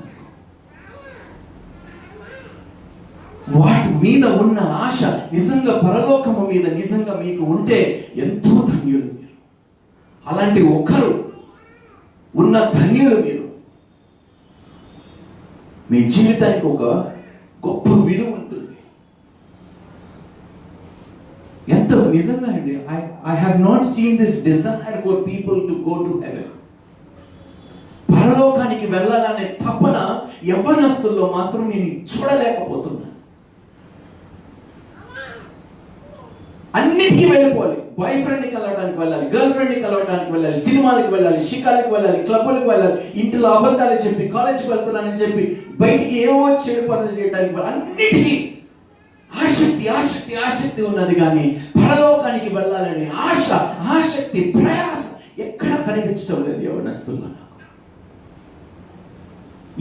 S1: వాటి మీద ఉన్న ఆశ నిజంగా పరలోకము మీద నిజంగా మీకు ఉంటే ఎంతో ధన్యులు మీరు. అలాంటి ఒకరు ఉన్న ధన్యులు మీరు. మీ జీవితానికి ఒక గొప్ప విలువ ఉంటుంది. ఎంత నిజంగా అండి, I have not seen this desire for people to go to heaven. పరలోకానికి వెళ్ళాలనే తపన యవ్వనస్తుల్లో మాత్రం నేను చూడలేకపోతున్నాను. అన్నిటికీ వెళ్ళిపోవాలి. బాయ్ ఫ్రెండ్ని కలవడానికి వెళ్ళాలి, గర్ల్ ఫ్రెండ్ని కలవడానికి వెళ్ళాలి, సినిమాలకు వెళ్ళాలి, షికాలకు వెళ్ళాలి, క్లబ్లకు వెళ్ళాలి, ఇంట్లో అబద్ధాలు చెప్పి కాలేజీకి వెళ్తున్నానని చెప్పి బయటికి ఏవో చెడు పనులు చేయడానికి అన్నిటికీ ఆసక్తి ఉన్నది. కానీ పరలోకానికి వెళ్ళాలనే ఆశ, ఆసక్తి, ప్రయాస ఎక్కడ కనిపించడం లేదు యవ్వనస్తుల్లో.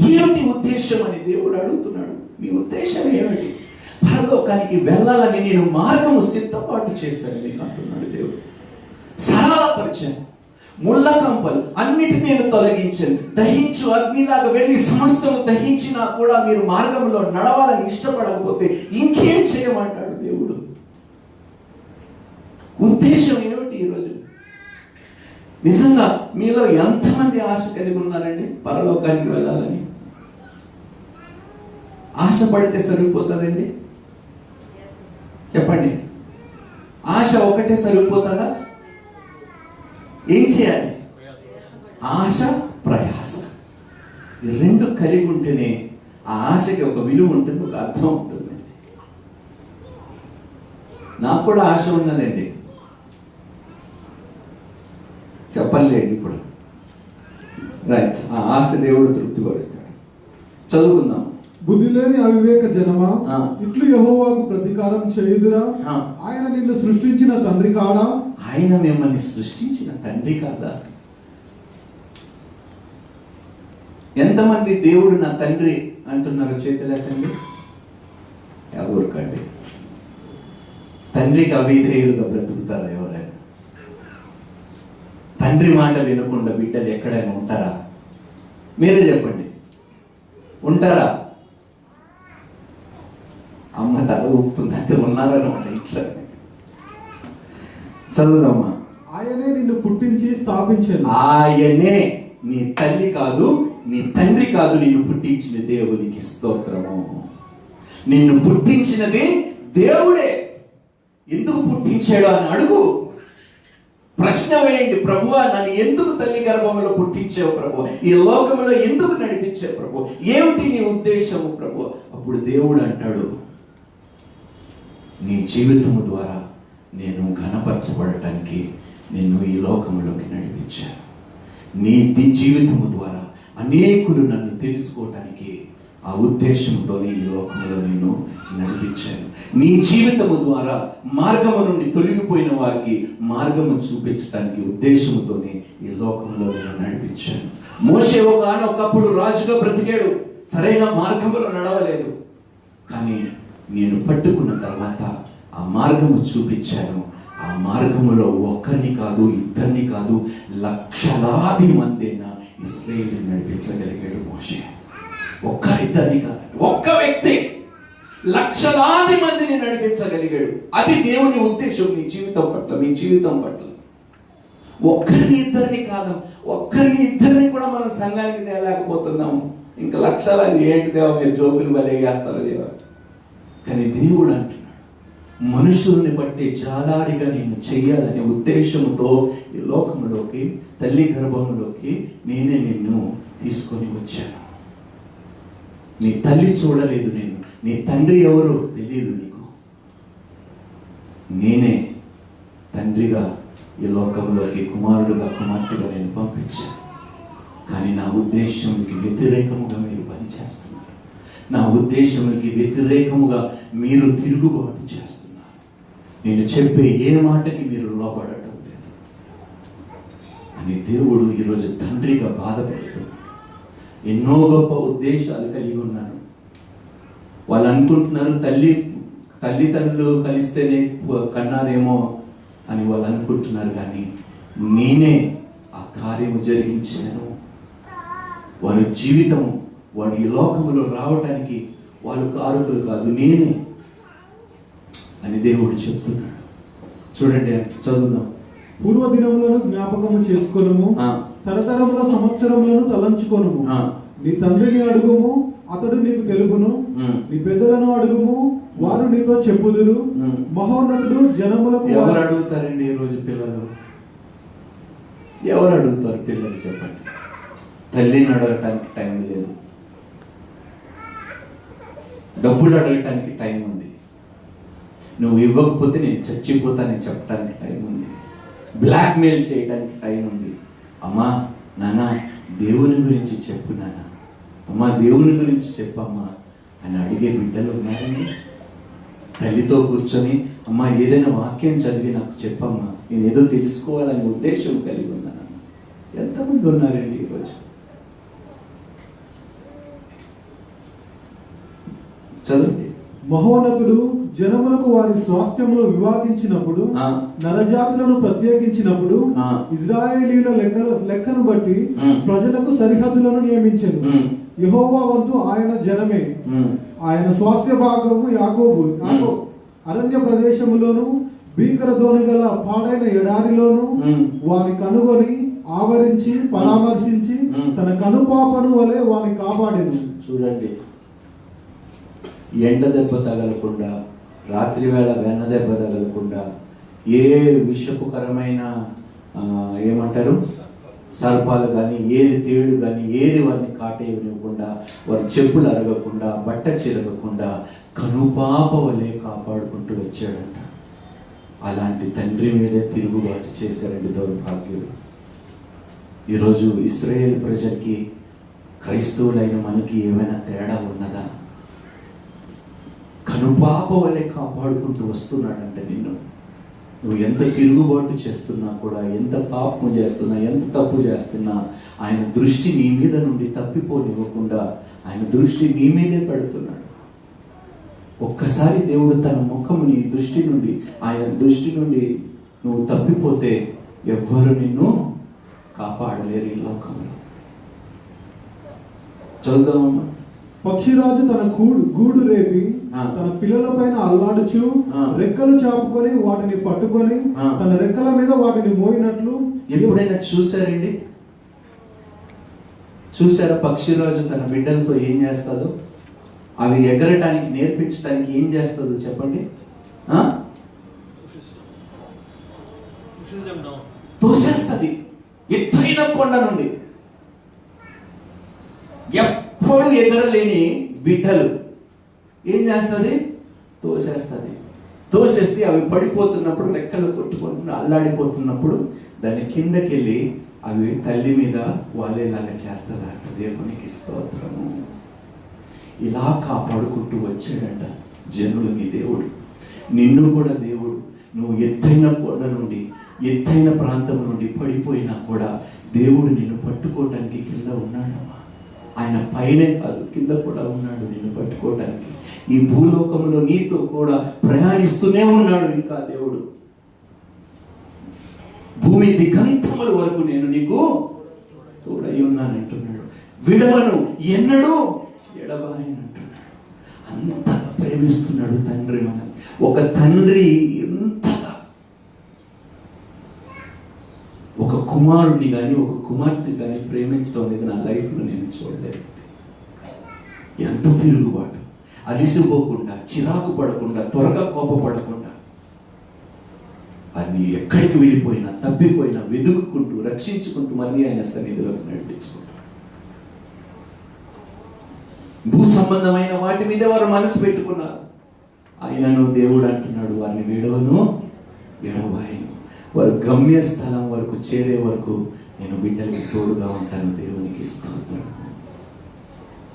S1: ఏమిటి ఉద్దేశం అని దేవుడు అడుగుతున్నాడు. మీ ఉద్దేశం ఏమిటి? పరలోకానికి వెళ్ళాలని నేను మార్గము సిద్ధపాటు చేశాను మీకు అంటున్నాడు దేవుడు. సరళపరిచాను, ముళ్ళ కంపలు అన్నిటిని నేను తొలగించాను. దహించు అగ్నిలాగా వెళ్ళి సమస్తము దహించినా కూడా మీరు మార్గంలో నడవాలని ఇష్టపడకపోతే ఇంకేం చేయమంటాడు దేవుడు. ఉద్దేశం ఏమిటి ఈరోజు? నిజంగా మీలో ఎంతమంది ఆశ కలిగి ఉన్నారండి పరలోకానికి వెళ్ళాలని? ఆశ పడితే సరిపోతుందండి? చెప్పండి. ఆశ ఒకటే సరిపోతుందా? ఏం చేయాలి? ఆశ, ప్రయాస, ఈ రెండు కలిగి ఉంటేనే ఆ ఆశకి ఒక విలువ ఉంటుంది, ఒక అర్థం ఉంటుంది. నాకు కూడా ఆశ ఉన్నదండి, చెప్పలేండి ఇప్పుడు. రైట్, ఆ ఆశ దేవుడు తృప్తిపరుస్తాడు. చదువుకుందాం.
S3: బుద్ధి లేని అవివేక జనమా, ఇట్లు యెహోవాకు ప్రతీకారం చేయుదురా? ఆయన నిన్ను సృష్టించిన తండ్రి కాడా?
S1: ఆయన మిమ్మల్ని సృష్టించిన తండ్రి కాదా? ఎంతమంది దేవుడు నా తండ్రి అంటున్నారు? చేతులేకండి. ఎవరికండి? తండ్రికి అవిధేయులుగా బ్రతుకుతారా ఎవరైనా? తండ్రి మాట వినకుండా బిడ్డలు ఎక్కడైనా ఉంటారా? మీరే చెప్పండి, ఉంటారా? అమ్మ తల ఊపుతుందంటే ఉన్నారనమాట ఇట్లా. చదువుదమ్మా.
S3: ఆయనే నిన్ను పుట్టించి స్థాపించాను.
S1: ఆయనే, నీ తల్లి కాదు, నీ తండ్రి కాదు, నిన్ను పుట్టించిన దేవునికి స్తోత్రము. నిన్ను పుట్టించినది దేవుడే. ఎందుకు పుట్టించాడు అని అడుగు. ప్రశ్న వేయండి. ప్రభువా, నన్ను ఎందుకు తల్లి గర్భంలో పుట్టించావు ప్రభు? ఈ లోకంలో ఎందుకు నడిపించావు ప్రభు? ఏమిటి నీ ఉద్దేశము ప్రభు? అప్పుడు దేవుడు అంటాడు, నీ జీవితము ద్వారా నేను ఘనపరచబడటానికి నిన్ను ఈ లోకంలోకి నడిపించాను. నీ జీవితము ద్వారా అనేకులు నన్ను తెలుసుకోవటానికి ఆ ఉద్దేశంతోనే ఈ లోకంలో నిన్ను నడిపించాను. నీ జీవితము ద్వారా మార్గము నుండి తొలగిపోయిన వారికి మార్గము చూపించడానికి ఉద్దేశంతోనే ఈ లోకంలో నేను నడిపించాను. మోషే ఒకప్పుడు రాజుగా బ్రతికాడు, సరైన మార్గములో నడవలేదు. కానీ నేను పట్టుకున్న తర్వాత ఆ మార్గము చూపించాను. ఆ మార్గములో ఒక్కరిని కాదు, ఇద్దరిని కాదు, లక్షలాది మందిన ఇశ్రాయేలు నడిపించగలిగాడు మోషే. ఒక్కరిద్దరిని కాదండి, ఒక్క వ్యక్తి లక్షలాది మందిని నడిపించగలిగాడు. అది దేవుని ఉద్దేశం నీ జీవితం పట్ల, మీ జీవితం పట్ల. ఒక్కరిని ఇద్దరిని కాదు, ఒక్కరిని ఇద్దరిని కూడా మనం సంఘానికి తేలేకపోతున్నాము. ఇంకా లక్షలాది ఏంటి దేవా, మీరు జోకులు బలేగేస్తారు దేవా. కానీ దేవుడు అంటున్నాడు, మనుషుల్ని బట్టి జాలారిగా నేను చెయ్యాలనే ఉద్దేశంతో ఈ లోకంలోకి, తల్లి గర్భంలోకి నేనే నిన్ను తీసుకొని వచ్చాను. నీ తల్లి చూడలేదు నేను, నీ తండ్రి ఎవరో తెలియదు నీకు. నేనే తండ్రిగా ఈ లోకంలోకి, కుమారుడుగా, కుమార్తెగా నేను పంపించాను. కానీ నా ఉద్దేశానికి వ్యతిరేకముగా మీరు పని చేస్తున్నారు. నా ఉద్దేశానికి వ్యతిరేకముగా మీరు తిరుగుబాటు చేస్తున్నారు. నేను చెప్పే ఏ మాటకి మీరు లోబడటం లేదు అని దేవుడు ఈరోజు తండ్రిగా బాధపడుతున్నాడు. ఎన్నో గొప్ప ఉద్దేశాలు కలిగి ఉన్నాను. వాళ్ళు అనుకుంటున్నారు తల్లిదండ్రులు కలిస్తేనే కన్నారేమో అని వాళ్ళు అనుకుంటున్నారు. కానీ నేనే ఆ కార్యము జరిగించాను. వారి జీవితం, వాడు ఈ లోకములో రావటానికి
S2: వాళ్ళు కారకులు కాదు, నేనే అని దేవుడు చెప్తున్నాడు. చూడండి, చదువుదాం.
S3: పూర్వదినములను జ్ఞాపకము చేసుకొనుము, తరతరముల సంవత్సరములను తలంచుకొనుము. నీ తండ్రిని అడుగుము, అతడు నీకు తెలుపును. నీ పెద్దలను అడుగుము, వారు నీతో చెప్పుదురు. మహోన్నతుడు జనములకు.
S2: ఎవరు అడుగుతారండి ఈరోజు పిల్లలు? ఎవరు అడుగుతారు పిల్లలు చెప్పండి? తల్లిని అడగటానికి టైం లేదు, డబ్బులు అడగటానికి టైం ఉంది, నువ్వు ఇవ్వకపోతే నేను చచ్చిపోతానని చెప్పడానికి టైం ఉంది, బ్లాక్మెయిల్ చేయడానికి టైం ఉంది. అమ్మా నాన్న దేవుని గురించి చెప్పు నాన్న, అమ్మా దేవుని గురించి చెప్పమ్మా అని అడిగే బిడ్డలు ఉన్నారండి. తల్లితో కూర్చొని అమ్మా ఏదైనా వాక్యం చదివి నాకు చెప్పమ్మా, నేను ఏదో తెలుసుకోవాలనే ఉద్దేశం కలిగి ఉన్నాను. ఎంతమంది ఉన్నారండి ఈరోజు? చదవండి.
S3: మహోన్నతుడు జనములకు వారి స్వాస్థ్యములు విభాగించినప్పుడు, నరజాతులను ప్రత్యేకించినప్పుడు, ఇజ్రాయేలీల లెక్కను బట్టి ప్రజలకు సరిహద్దులను నియమించెను. యెహోవా వంతు ఆయన జనమే, ఆయన స్వాస్థ్య భాగము యాకోబు. అరణ్య ప్రదేశములోను భీకర ధ్వని గల పాడైన ఎడారిలోను వాని కనుగొని ఆవరించి పరామర్శించి తన కనుపాపను వలె వాని కాపాడెను.
S2: చూడండి, ఎండ దెబ్బ తగలకుండా, రాత్రి వేళ వెన్న దెబ్బ తగలకుండా, ఏ విషపుకరమైన ఏమంటారు సర్పాలు కానీ, ఏది తేళ్లు కానీ ఏది వారిని కాటేయనివ్వకుండా, వారి చెప్పులు అరగకుండా, బట్ట చిరగకుండా కనుపాప వలె కాపాడుకుంటూ వచ్చాడంట. అలాంటి తండ్రి మీదే తిరుగుబాటు చేశారండి దౌర్భాగ్యులు. ఈరోజు ఇశ్రాయేల్ ప్రజలకి క్రైస్తవులైన మనకి ఏమైనా తేడా ఉన్నదా? కనుపాప వలె కాపాడుకుంటూ వస్తున్నాడంటే నిన్ను. నువ్వు ఎంత తిరుగుబాటు చేస్తున్నా కూడా, ఎంత పాపం చేస్తున్నా, ఎంత తప్పు చేస్తున్నా, ఆయన దృష్టి నీ మీద నుండి తప్పిపోనివ్వకుండా ఆయన దృష్టి నీ మీదే పెడుతున్నాడు. ఒక్కసారి దేవుడు తన ముఖం నీ దృష్టి నుండి, ఆయన దృష్టి నుండి నువ్వు తప్పిపోతే ఎవ్వరు నిన్ను కాపాడలేరు ఈ లోకంలో. చదువుదామమ్మా.
S3: పక్షిరాజు తన గూడు రేపి తన పిల్లల పైన అల్లాడుచు రెక్కలు చాపుకొని వాటిని పట్టుకొని తన రెక్కల మీద వాటిని మోయినట్లు.
S2: ఎప్పుడైనా చూసారండి? చూసారా పక్షిరాజు తన బిడ్డలతో ఏం చేస్తుందో? అవి ఎగరటానికి నేర్పించడానికి ఏం చేస్తుందో చెప్పండి. తోసేస్తుంది ఎత్తైన కొండ నుండి. ఎప్పుడు ఎగరలేని బిడ్డలు ఏం చేస్తుంది? తోసేస్తుంది. తోసేసి అవి పడిపోతున్నప్పుడు, రెక్కలు కొట్టుకుంటున్న అల్లాడిపోతున్నప్పుడు దాని కిందకి వెళ్ళి అవి తల్లి మీద వాలేలాగా చేస్తుంది. అక్కడ దేవునికి స్తోత్రము. ఇలా కాపాడుకుంటూ వచ్చాడంట జనులని దేవుడు. నిన్ను కూడా దేవుడు, నువ్వు ఎత్తైన కొండ నుండి, ఎత్తైన ప్రాంతం నుండి పడిపోయినా కూడా దేవుడు నిన్ను పట్టుకోవటానికి కింద ఉన్నాడమ్మా. ఆయన పైనే కాదు, కింద కూడా ఉన్నాడు నిన్ను పట్టుకోవటానికి. ఈ భూలోకంలో నీతో కూడా ప్రయాణిస్తూనే ఉన్నాడు ఇంకా దేవుడు. భూమి దిగంతముల వరకు నేను నీకు తోడై ఉన్నానంటున్నాడు. విడవను, ఎన్నడూ ఎడబాయనంటున్నాడు. అంతగా ప్రేమిస్తున్నాడు తండ్రి మనల్ని. ఒక తండ్రి ఎంతగా ఒక కుమారుడిని కానీ ఒక కుమార్తె కానీ ప్రేమించడం అనేది నా లైఫ్లో నేను చూడలేదు. ఎంత తిరుగుబాటు, అలిసిపోకుండా, చిరాకు పడకుండా, త్వరగా కోపపడకుండా, అన్ని ఎక్కడికి వెళ్ళిపోయినా, తప్పిపోయినా వెతుక్కుంటూ, రక్షించుకుంటూ మళ్ళీ ఆయన సన్నిధిలోకి నడిపించుకుంటూ. భూ సంబంధమైన వాటి మీద వారు మనసు పెట్టుకున్నారు. ఆయనను దేవుడు అంటున్నాడు, వారిని విడవను ఎడబాయను. వారు గమ్య స్థలం వరకు చేరే వరకు నేను బిడ్డలకి తోడుగా ఉంటాను. దేవునికి స్తోత్రం.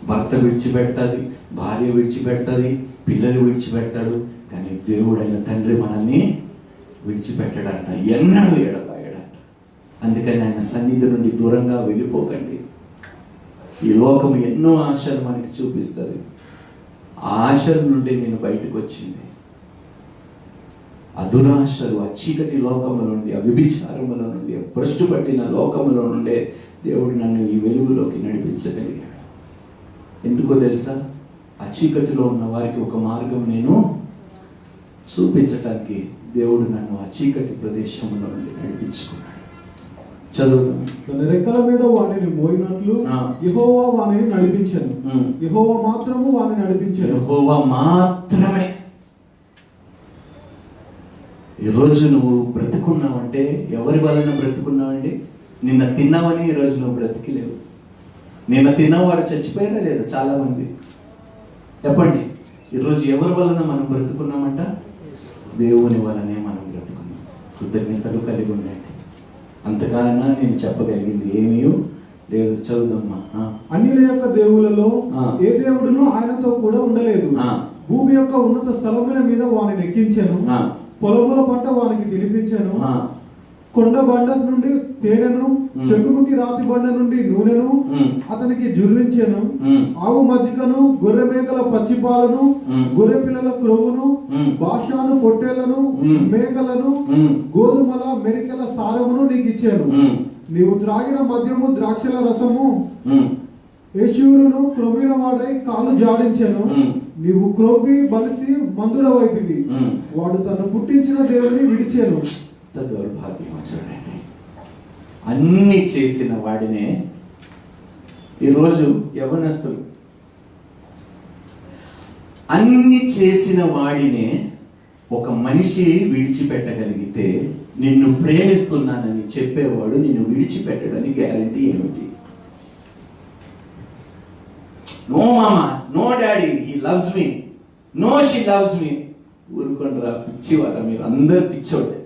S2: భర్త విడిచిపెడతాది, భార్య విడిచిపెడతాది, పిల్లలు విడిచిపెడతాడు, కానీ దేవుడైన తండ్రి మనల్ని విడిచిపెట్టడంట, ఎన్నడూ ఎడబాయడంట. అందుకని ఆయన సన్నిధి నుండి దూరంగా వెళ్ళిపోకండి. ఈ లోకం ఎన్నో ఆశలు మనకి చూపిస్తుంది. ఆ ఆశల నుండి నేను బయటకు వచ్చింది. ఆ దురాశలు, ఆ చీకటి లోకముల నుండి, ఆ వ్యభిచారముల నుండి, భ్రష్టు పట్టిన లోకముల నుండే దేవుడు నన్ను ఈ వెలుగులోకి నడిపించగలిగాడు. ఎందుకో తెలుసా? ఆ చీకటిలో ఉన్న వారికి ఒక మార్గం నేను చూపించటానికి దేవుడు నన్ను ఆ చీకటి ప్రదేశంలో నుండి నడిపించుకున్నాడు. చదువు.
S3: తన రెక్కల మీద వానిని మోయినట్లు యెహోవా వానిని నడిపించాను. యెహోవా మాత్రము వానిని నడిపించాను.
S2: యెహోవా మాత్రమే. ఈరోజు నువ్వు బ్రతుకున్నావంటే ఎవరి వలన బ్రతుకున్నావండి? నిన్న తిన్నావని ఈరోజు నువ్వు బ్రతికిలేవు. నిన్న తిన్నవారు చచ్చిపోయారా లేదా? చాలా మంది. చెప్పండి, ఈరోజు ఎవరి వలన మనం బ్రతుకున్నామంట? దేవుని వలనే మనం బ్రతుకున్నాం. కృతజ్ఞతలు కలిగి ఉండండి. అంతకాలన్నా నేను చెప్పగలిగింది ఏమీ లేదు. చదువుదమ్మా.
S3: అన్యుల యొక్క దేవులలో ఏ దేవుడును ఆయనతో కూడా ఉండలేదు. భూమి యొక్క ఉన్నత స్థలముల మీద వానిని ఎక్కించాను. పొలముల పంట వానికి తినిపించాను. కొండ బండ నుండి తేనెను, చెక్కుముకి రాతి బండ నుండి నూనెను అతనికి జుర్రించాను. ఆవు మజ్జిగను, గొర్రె మేకల పచ్చిపాలను, గొర్రె పిల్లల క్రొవ్వును, బాషాను పొట్టేళ్లను, మేకలను, గోధుమల మెరికల సారమును నీకు ఇచ్చాను. నీవు త్రాగిన మద్యము, ద్రాక్షల రసము యేషూరును క్రొవ్విన వాడై కాలు జాడించాను. నీవు క్రొవ్వి బలిసి మందుడవైతివి. వాడు తను పుట్టించిన దేవుని విడిచాను.
S2: దౌర్భాగ్యం. చూడండి, అన్ని చేసిన వాడినే ఈరోజు యవనస్తులు అన్ని చేసిన వాడినే ఒక మనిషి విడిచిపెట్టగలిగితే నిన్ను ప్రేమిస్తున్నానని చెప్పేవాడు నిన్ను విడిచిపెట్టడానికి గ్యారంటీ ఏమిటి? No mama, no daddy, he loves me, no she loves me. ఊరుకొండరా పిచ్చివారా మీరు, అందరు పిచ్చోడే.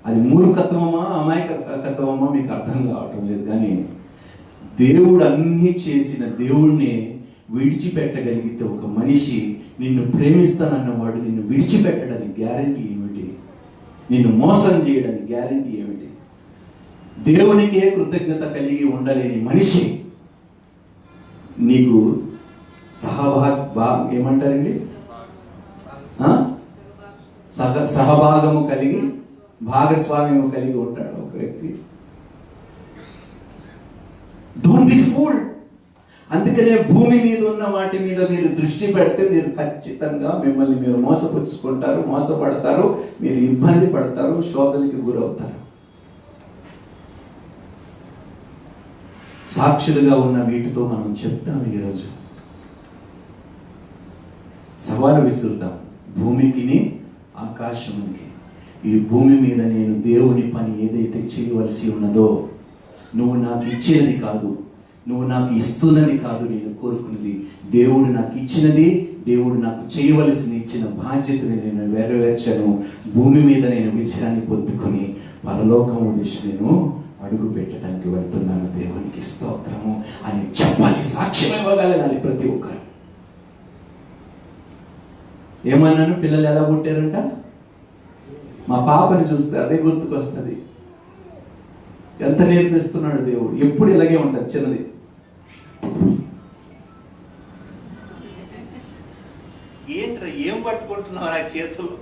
S2: అది మూర్ఖత్వమా అమాయకత్వమా మీకు అర్థం కావటం లేదు. కానీ దేవుడు అన్ని చేసిన దేవుణ్ణి విడిచిపెట్టగలిగితే ఒక మనిషి నిన్ను ప్రేమిస్తానన్నవాడు నిన్ను విడిచిపెట్టడానికి గ్యారంటీ ఏమిటి? నిన్ను మోసం చేయడానికి గ్యారంటీ ఏమిటి? దేవునికే కృతజ్ఞత కలిగి ఉండలేని మనిషి నీకు ఏమంటారండి సహభాగము కలిగి భాగస్వామ్యము కలిగి ఉంటాడు ఒక వ్యక్తి. Don't be fooled. అందుకనే భూమి మీద ఉన్న వాటి మీద మీరు దృష్టి పెడితే మీరు ఖచ్చితంగా మిమ్మల్ని మీరు మోసపుచ్చుకుంటారు, మోసపడతారు, మీరు ఇబ్బంది పడతారు, శోధనకి గురవుతారు. సాక్షులుగా ఉన్న వీటితో మనం చెప్తాం. ఈరోజు సవాలు విసురుతాం భూమికిని ఆకాశమునికి. ఈ భూమి మీద నేను దేవుని పని ఏదైతే చేయవలసి ఉన్నదో, నువ్వు నాకు ఇచ్చేది కాదు, నువ్వు నాకు ఇస్తున్నది కాదు, నేను కోరుకున్నది దేవుడు నాకు ఇచ్చినది, దేవుడు నాకు చేయవలసిన ఇచ్చిన బాధ్యతని నేను నెరవేర్చను. భూమి మీద నేను విజయాన్ని పొందుకొని పరలోకము దిశ నేను అడుగు పెట్టడానికి వెళ్తున్నాను. దేవునికి స్తోత్రము అని చెప్పాలి, సాక్ష్యం ఇవ్వగలగాలి ప్రతి ఒక్కరు. ఏమన్నాను? పిల్లలు ఎలా పుట్టారంట? మా పాపని చూస్తే అదే గుర్తుకొస్తుంది. ఎంత నేర్పిస్తున్నాడు దేవుడు. ఎప్పుడు ఇలాగే ఉంటుంది. చిన్నది ఏంట్రా ఏం పట్టుకుంటున్నావు నా చేతులు?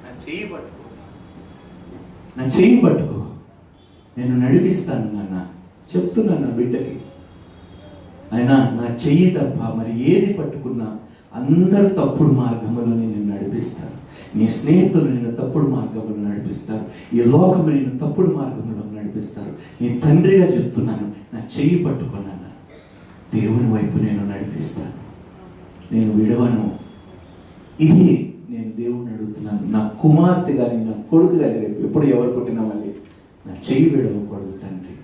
S2: నా చెయ్యి పట్టుకో, నా చెయ్యి పట్టుకో, నేను నడిపిస్తాను నాన్న. చెప్తున్నాను నా బిడ్డకి, అయినా నా చెయ్యి తప్ప మరి ఏది పట్టుకున్నా అందరూ తప్పుడు మార్గంలో నేను నడిపిస్తాను. నీ స్నేహితులు నేను తప్పుడు మార్గంలో నడిపిస్తారు, ఈ లోకం నేను తప్పుడు మార్గంలో నడిపిస్తారు. నీ తండ్రిగా చెప్తున్నాను, నా చెయ్యి పట్టుకున్నాను, దేవుని వైపు నేను నడిపిస్తాను, నేను విడవను. ఇది నేను దేవుణ్ణి అడుగుతున్నాను. నా కుమార్తె కానీ నా కొడుకు కానీ రేపు ఎప్పుడు ఎవరు పుట్టినా మళ్ళీ నా చెయ్యి విడవకూడదు తండ్రి.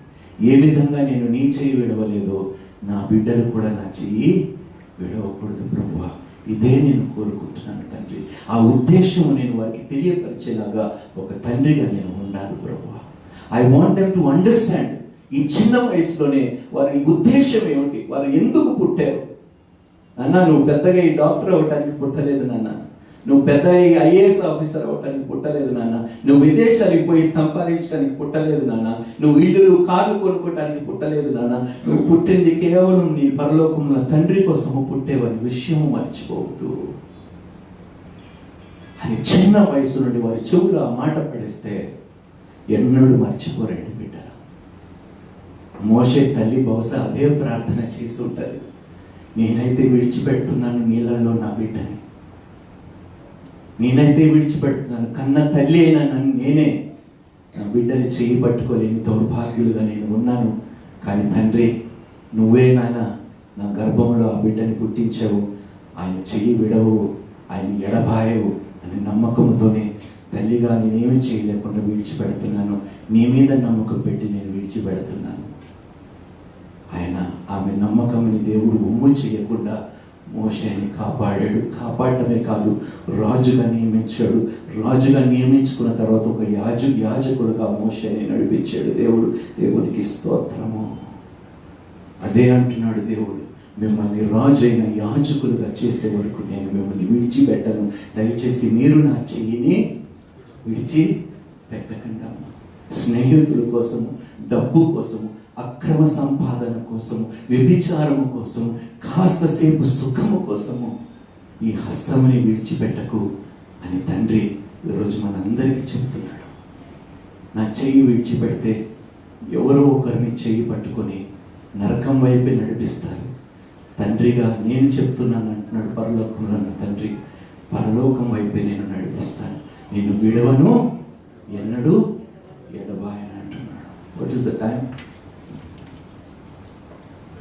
S2: ఏ విధంగా నేను నీ చెయ్యి విడవలేదో నా బిడ్డలు కూడా నా చెయ్యి విడవకూడదు ప్రభువా. ఇదే నేను కోరుకుంటున్నాను తండ్రి. ఆ ఉద్దేశం నేను వారికి తెలియపరిచేలాగా ఒక తండ్రిగా నేను ఉండాలి ప్రభువా. I want them to understand. ఈ చిన్న వయసులోనే వారి ఉద్దేశం ఏమిటి, వారు ఎందుకు పుట్టారు. అన్న, నువ్వు పెద్దగా ఈ డాక్టర్ అవ్వటానికి పుట్టలేదు నాన్న, నువ్వు పెద్దగా ఈ ఐఏఎస్ ఆఫీసర్ అవ్వటానికి పుట్టలేదు నాన్న, నువ్వు విదేశాలకు పోయి సంపాదించడానికి పుట్టలేదు నాన్న, నువ్వు ఇల్లు కార్లు కొనుక్కోవటానికి పుట్టలేదు నాన్న. నువ్వు పుట్టింది కేవలం నీ పరలోకంలో తండ్రి కోసము పుట్టేవని విషయం మర్చిపోవద్దు అని చిన్న వయసు నుండి వారి చెవులు ఆ మాట పడేస్తే ఎన్నడూ మర్చిపోరండి బిడ్డలు. మోషే తల్లి బహుశా అదే ప్రార్థన చేసి ఉంటుంది. నేనైతే విడిచిపెడుతున్నాను నీళ్ళల్లో నా బిడ్డని, నేనైతే విడిచిపెడుతున్నాను. కన్న తల్లి అయినా నన్ను నేనే నా బిడ్డని చేయి పట్టుకోలేని దౌర్భాగ్యులుగా నేను ఉన్నాను. కానీ తండ్రి, నువ్వే నాయన నా గర్భంలో ఆ బిడ్డని పుట్టించావు, ఆయన చెయ్యి విడవు, ఆయన ఎడబాయవు అనే నమ్మకంతోనే తల్లిగా నేనేమి చేయలేకుండా విడిచిపెడుతున్నాను. నీ మీద నమ్మకం పెట్టి నేను విడిచిపెడుతున్నాను. ఆయన ఆమె నమ్మకంని దేవుడు ఒమ్ము చేయకుండా మోషేని కాపాడాడు. కాపాడటమే కాదు, రాజుగా నియమించాడు. రాజుగా నియమించుకున్న తర్వాత ఒక యాజకుడుగా మోషేని నడిపించాడు దేవుడు. దేవునికి స్తోత్రము. అదే అంటున్నాడు దేవుడు, మిమ్మల్ని రాజైన యాజకులుగా చేసే వరకు నేను మిమ్మల్ని విడిచిపెట్టను. దయచేసి మీరు నా చెయ్యిని విడిచిపెట్టకుండా. స్నేహితుల కోసము, డబ్బు కోసము, అక్రమ సంపాదన కోసము, వ్యభిచారము కోసము, కాస్తసేపు సుఖము కోసము ఈ హస్తముని విడిచిపెట్టకు అని తండ్రి ఈరోజు మనందరికీ చెప్తున్నాడు. నా చెయ్యి విడిచిపెడితే ఎవరో ఒకరిని చెయ్యి పట్టుకొని నరకం వైపే నడిపిస్తారు. తండ్రిగా నేను చెప్తున్నాను అంటున్నాడు పరలోకంలో ఉన్న తండ్రి. పరలోకం వైపే నేను నడిపిస్తాను, నేను విడవను, ఎన్నడూ ఎడబాయను అంటున్నాడు. What is the time?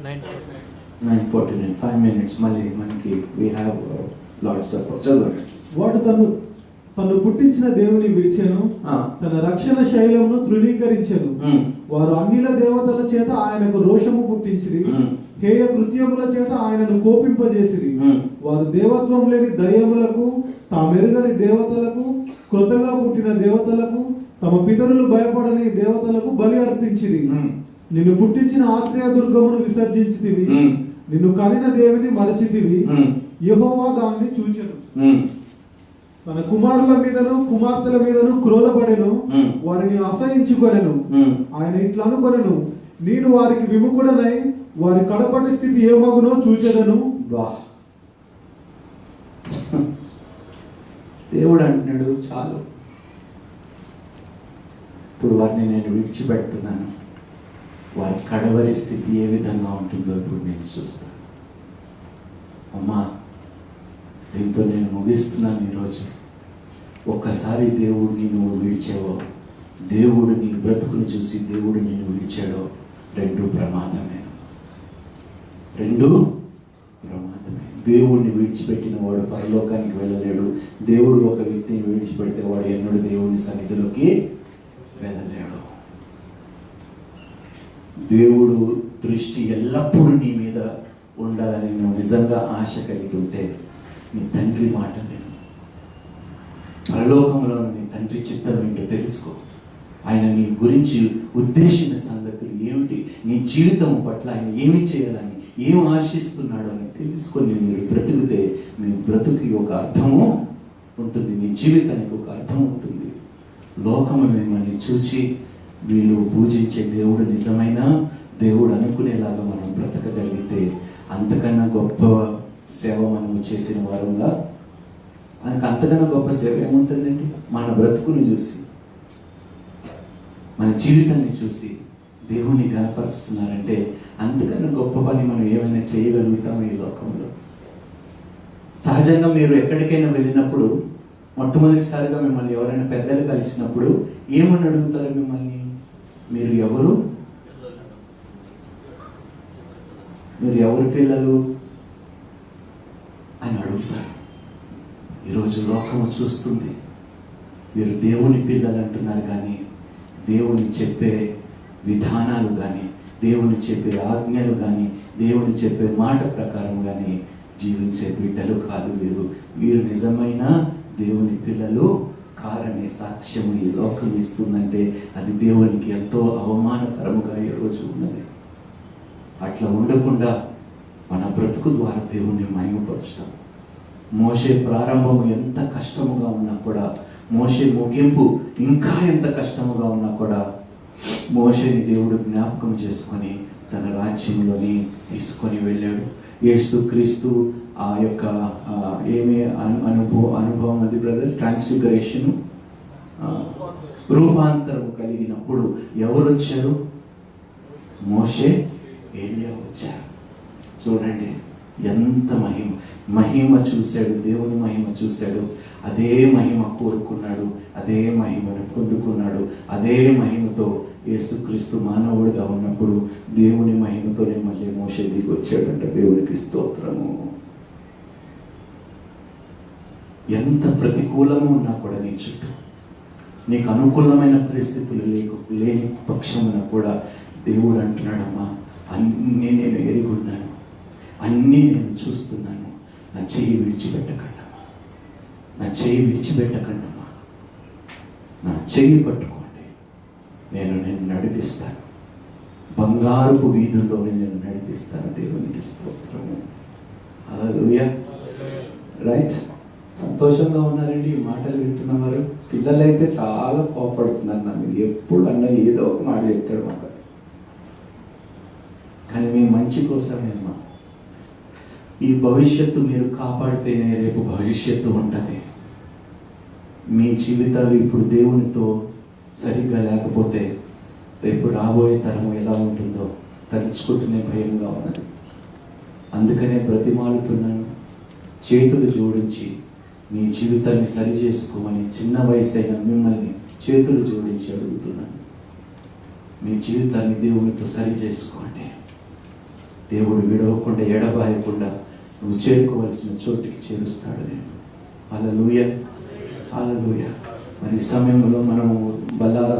S2: 9:49. 5 minutes. మళ్ళీ మనకి we have Lord's Supper. చదవండి.
S3: వాడు తను పుట్టించిన దేవుని విడిచెను, తన రక్షణ శైలమును తృణీకరించెను. వారు అన్నిల దేవతల చేత ఆయనకు రోషము పుట్టించిరి, హేయ కృత్యముల చేత ఆయనను కోపింపజేసిరి. వారు దేవత్వం లేని దయ్యములకు, తామెరుగని దేవతలకు, క్రొత్తగా పుట్టిన దేవతలకు, తమ పితరులు భయపడని దేవతలకు బలి అర్పించిరి. నిన్ను పుట్టించిన ఆశ్రయ దుర్గమును విసర్జించితివి, నిన్ను కనిన దేవిని మరచితివి. యెహోవా దాన్ని చూచెను, తన కుమారుల మీదను కుమార్తెల మీదను క్రోధపడెను, వారిని అసహించుకొనెను. ఆయన ఇట్లా అనుకొనెను, నేను వారికి విముఖుడనై వారి కడపటి స్థితి ఏమగునో చూచెదను.
S2: దేవుడు అంటున్నాడు, చాలు, ఇప్పుడు వారిని నేను విడిచిపెడుతున్నాను. వారి కడవరి స్థితి ఏ విధంగా ఉంటుందో ఇప్పుడు నేను చూస్తాను. అమ్మా, దీంతో నేను ముగిస్తున్నాను ఈరోజు. ఒక్కసారి దేవుడిని నువ్వు విడిచావో, దేవుడు నీ బ్రతుకును చూసి దేవుడు నిన్ను విడిచాడో, రెండు ప్రమాదమే. దేవుడిని విడిచిపెట్టిన వాడు పరలోకానికి వెళ్ళలేడు. దేవుడు ఒక వ్యక్తిని విడిచిపెడితే వాడు ఎన్నడూ దేవుని సన్నిధిలోకి వెళ్ళలేడు. దేవుడు దృష్టి ఎల్లప్పుడూ నీ మీద ఉండాలని నువ్వు నిజంగా ఆశ కలిగి ఉంటే నీ తండ్రి మాట నేను, పరలోకంలో నీ తండ్రి చిత్తం ఏంటో తెలుసుకో. ఆయన నీ గురించి ఉద్దేశించిన సంగతులు ఏమిటి, నీ జీవితం పట్ల ఆయన ఏమి చేయాలని, ఏం ఆశిస్తున్నాడో అని తెలుసుకొని మీరు బ్రతికితే మీ బ్రతుకి ఒక అర్థము ఉంటుంది, మీ జీవితానికి ఒక అర్థం ఉంటుంది. లోకము మిమ్మల్ని చూచి వీళ్ళు పూజించే దేవుడు నిజమైన దేవుడు అనుకునేలాగా మనం బ్రతకగలిగితే అంతకన్నా గొప్ప సేవ మనం చేసిన వారంగా, మనకు అంతకన్నా గొప్ప సేవ ఏముంటుందండి? మన బ్రతుకుని చూసి, మన జీవితాన్ని చూసి దేవుని గణపరుస్తున్నారంటే అంతకన్నా గొప్ప పని మనం ఏమైనా చేయగలుగుతాం ఈ లోకంలో? సహజంగా మీరు ఎక్కడికైనా వెళ్ళినప్పుడు మొట్టమొదటిసారిగా మిమ్మల్ని ఎవరైనా పెద్దలు కలిసినప్పుడు ఏమని అడుగుతారు మిమ్మల్ని? మీరు ఎవరు పిల్లలు అని అడుగుతారు. ఈరోజు లోకము చూస్తుంది, మీరు దేవుని పిల్లలు అంటున్నారు కానీ దేవుని చెప్పే విధానాలు కానీ, దేవుని చెప్పే ఆజ్ఞలు కానీ, దేవుని చెప్పే మాట ప్రకారం కానీ జీవించే బిడ్డలు కాదు వీరు నిజమైన దేవుని పిల్లలు కారనే సాక్ష్యము ఈ లోకం ఇస్తుందంటే అది దేవునికి ఎంతో అవమానకరముగా ఈరోజు ఉన్నది. అట్లా ఉండకుండా మన బ్రతుకు ద్వారా దేవుణ్ణి మహిమపరుస్తాం. మోషే ప్రారంభము ఎంత కష్టముగా ఉన్నా కూడా, మోషే ముగింపు ఇంకా ఎంత కష్టముగా ఉన్నా కూడా మోషేని దేవుడు జ్ఞాపకం చేసుకొని తన రాజ్యంలోని తీసుకొని వెళ్ళాడు. యేసుక్రీస్తు ఆ యొక్క ఏమి అనుభవం అది బ్రదర్, ట్రాన్స్ఫిగరేషన్, రూపాంతరం కలిగినప్పుడు ఎవరు వచ్చారు? మోషే, ఏలియా వచ్చారు. చూడండి, ఎంత మహిమ చూశాడు, దేవుని మహిమ చూశాడు. అదే మహిమ కోరుకున్నాడు, అదే మహిమను పొందుకున్నాడు. అదే మహిమతో యేసుక్రీస్తు మానవుడిగా ఉన్నప్పుడు దేవుని మహిమతోనే మళ్ళీ మోషే దిగి వచ్చాడంట. దేవునికి స్తోత్రము. ఎంత ప్రతికూలము ఉన్నా కూడా నీ చుట్టూ, నీకు అనుకూలమైన పరిస్థితులు లేని పక్షమున కూడా దేవుడు అంటున్నాడమ్మా, అన్నీ నేను ఎరుగున్నాను, అన్నీ నేను చూస్తున్నాను, నా చెయ్యి విడిచిపెట్టకండమ్మా, నా చెయ్యి విడిచిపెట్టకండమ్మా, నా చెయ్యి పట్టుకోండి, నేను నడిపిస్తాను, బంగారుపు వీధుల్లోనే నేను నడిపిస్తాను. దేవునికి స్తోత్రము. హల్లెలూయా. రైట్. సంతోషంగా ఉన్నారండి ఈ మాటలు వింటున్నవారు. పిల్లలైతే చాలా కోపడుతున్నారు నా మీద, ఎప్పుడు అన్న ఏదో ఒక మాట చెప్తాడు మాకు. కానీ మీ మంచి కోసమేమ్మా. ఈ భవిష్యత్తు మీరు కాపాడితేనే రేపు భవిష్యత్తు ఉంటుంది. మీ జీవితాలు ఇప్పుడు దేవునితో సరిగ్గా లేకపోతే రేపు రాబోయే తరం ఎలా ఉంటుందో తలుచుకుంటూనే భయంగా ఉన్నది. అందుకనే బ్రతిమాలుతున్నాను, చేతులు జోడించి మీ జీవితాన్ని సరి చేసుకోమని చిన్న వయసైన మిమ్మల్ని చేతులు జోడించి అడుగుతున్నాను. మీ జీవితాన్ని దేవునితో సరి చేసుకోండి. దేవుడు విడవకుండా ఎడబాయకుండా నువ్వు చేరుకోవాల్సిన చోటికి చేరుస్తాడు. నేను హల్లెలూయా, హల్లెలూయా. మరి ఈ సమయంలో మనం బల్లారా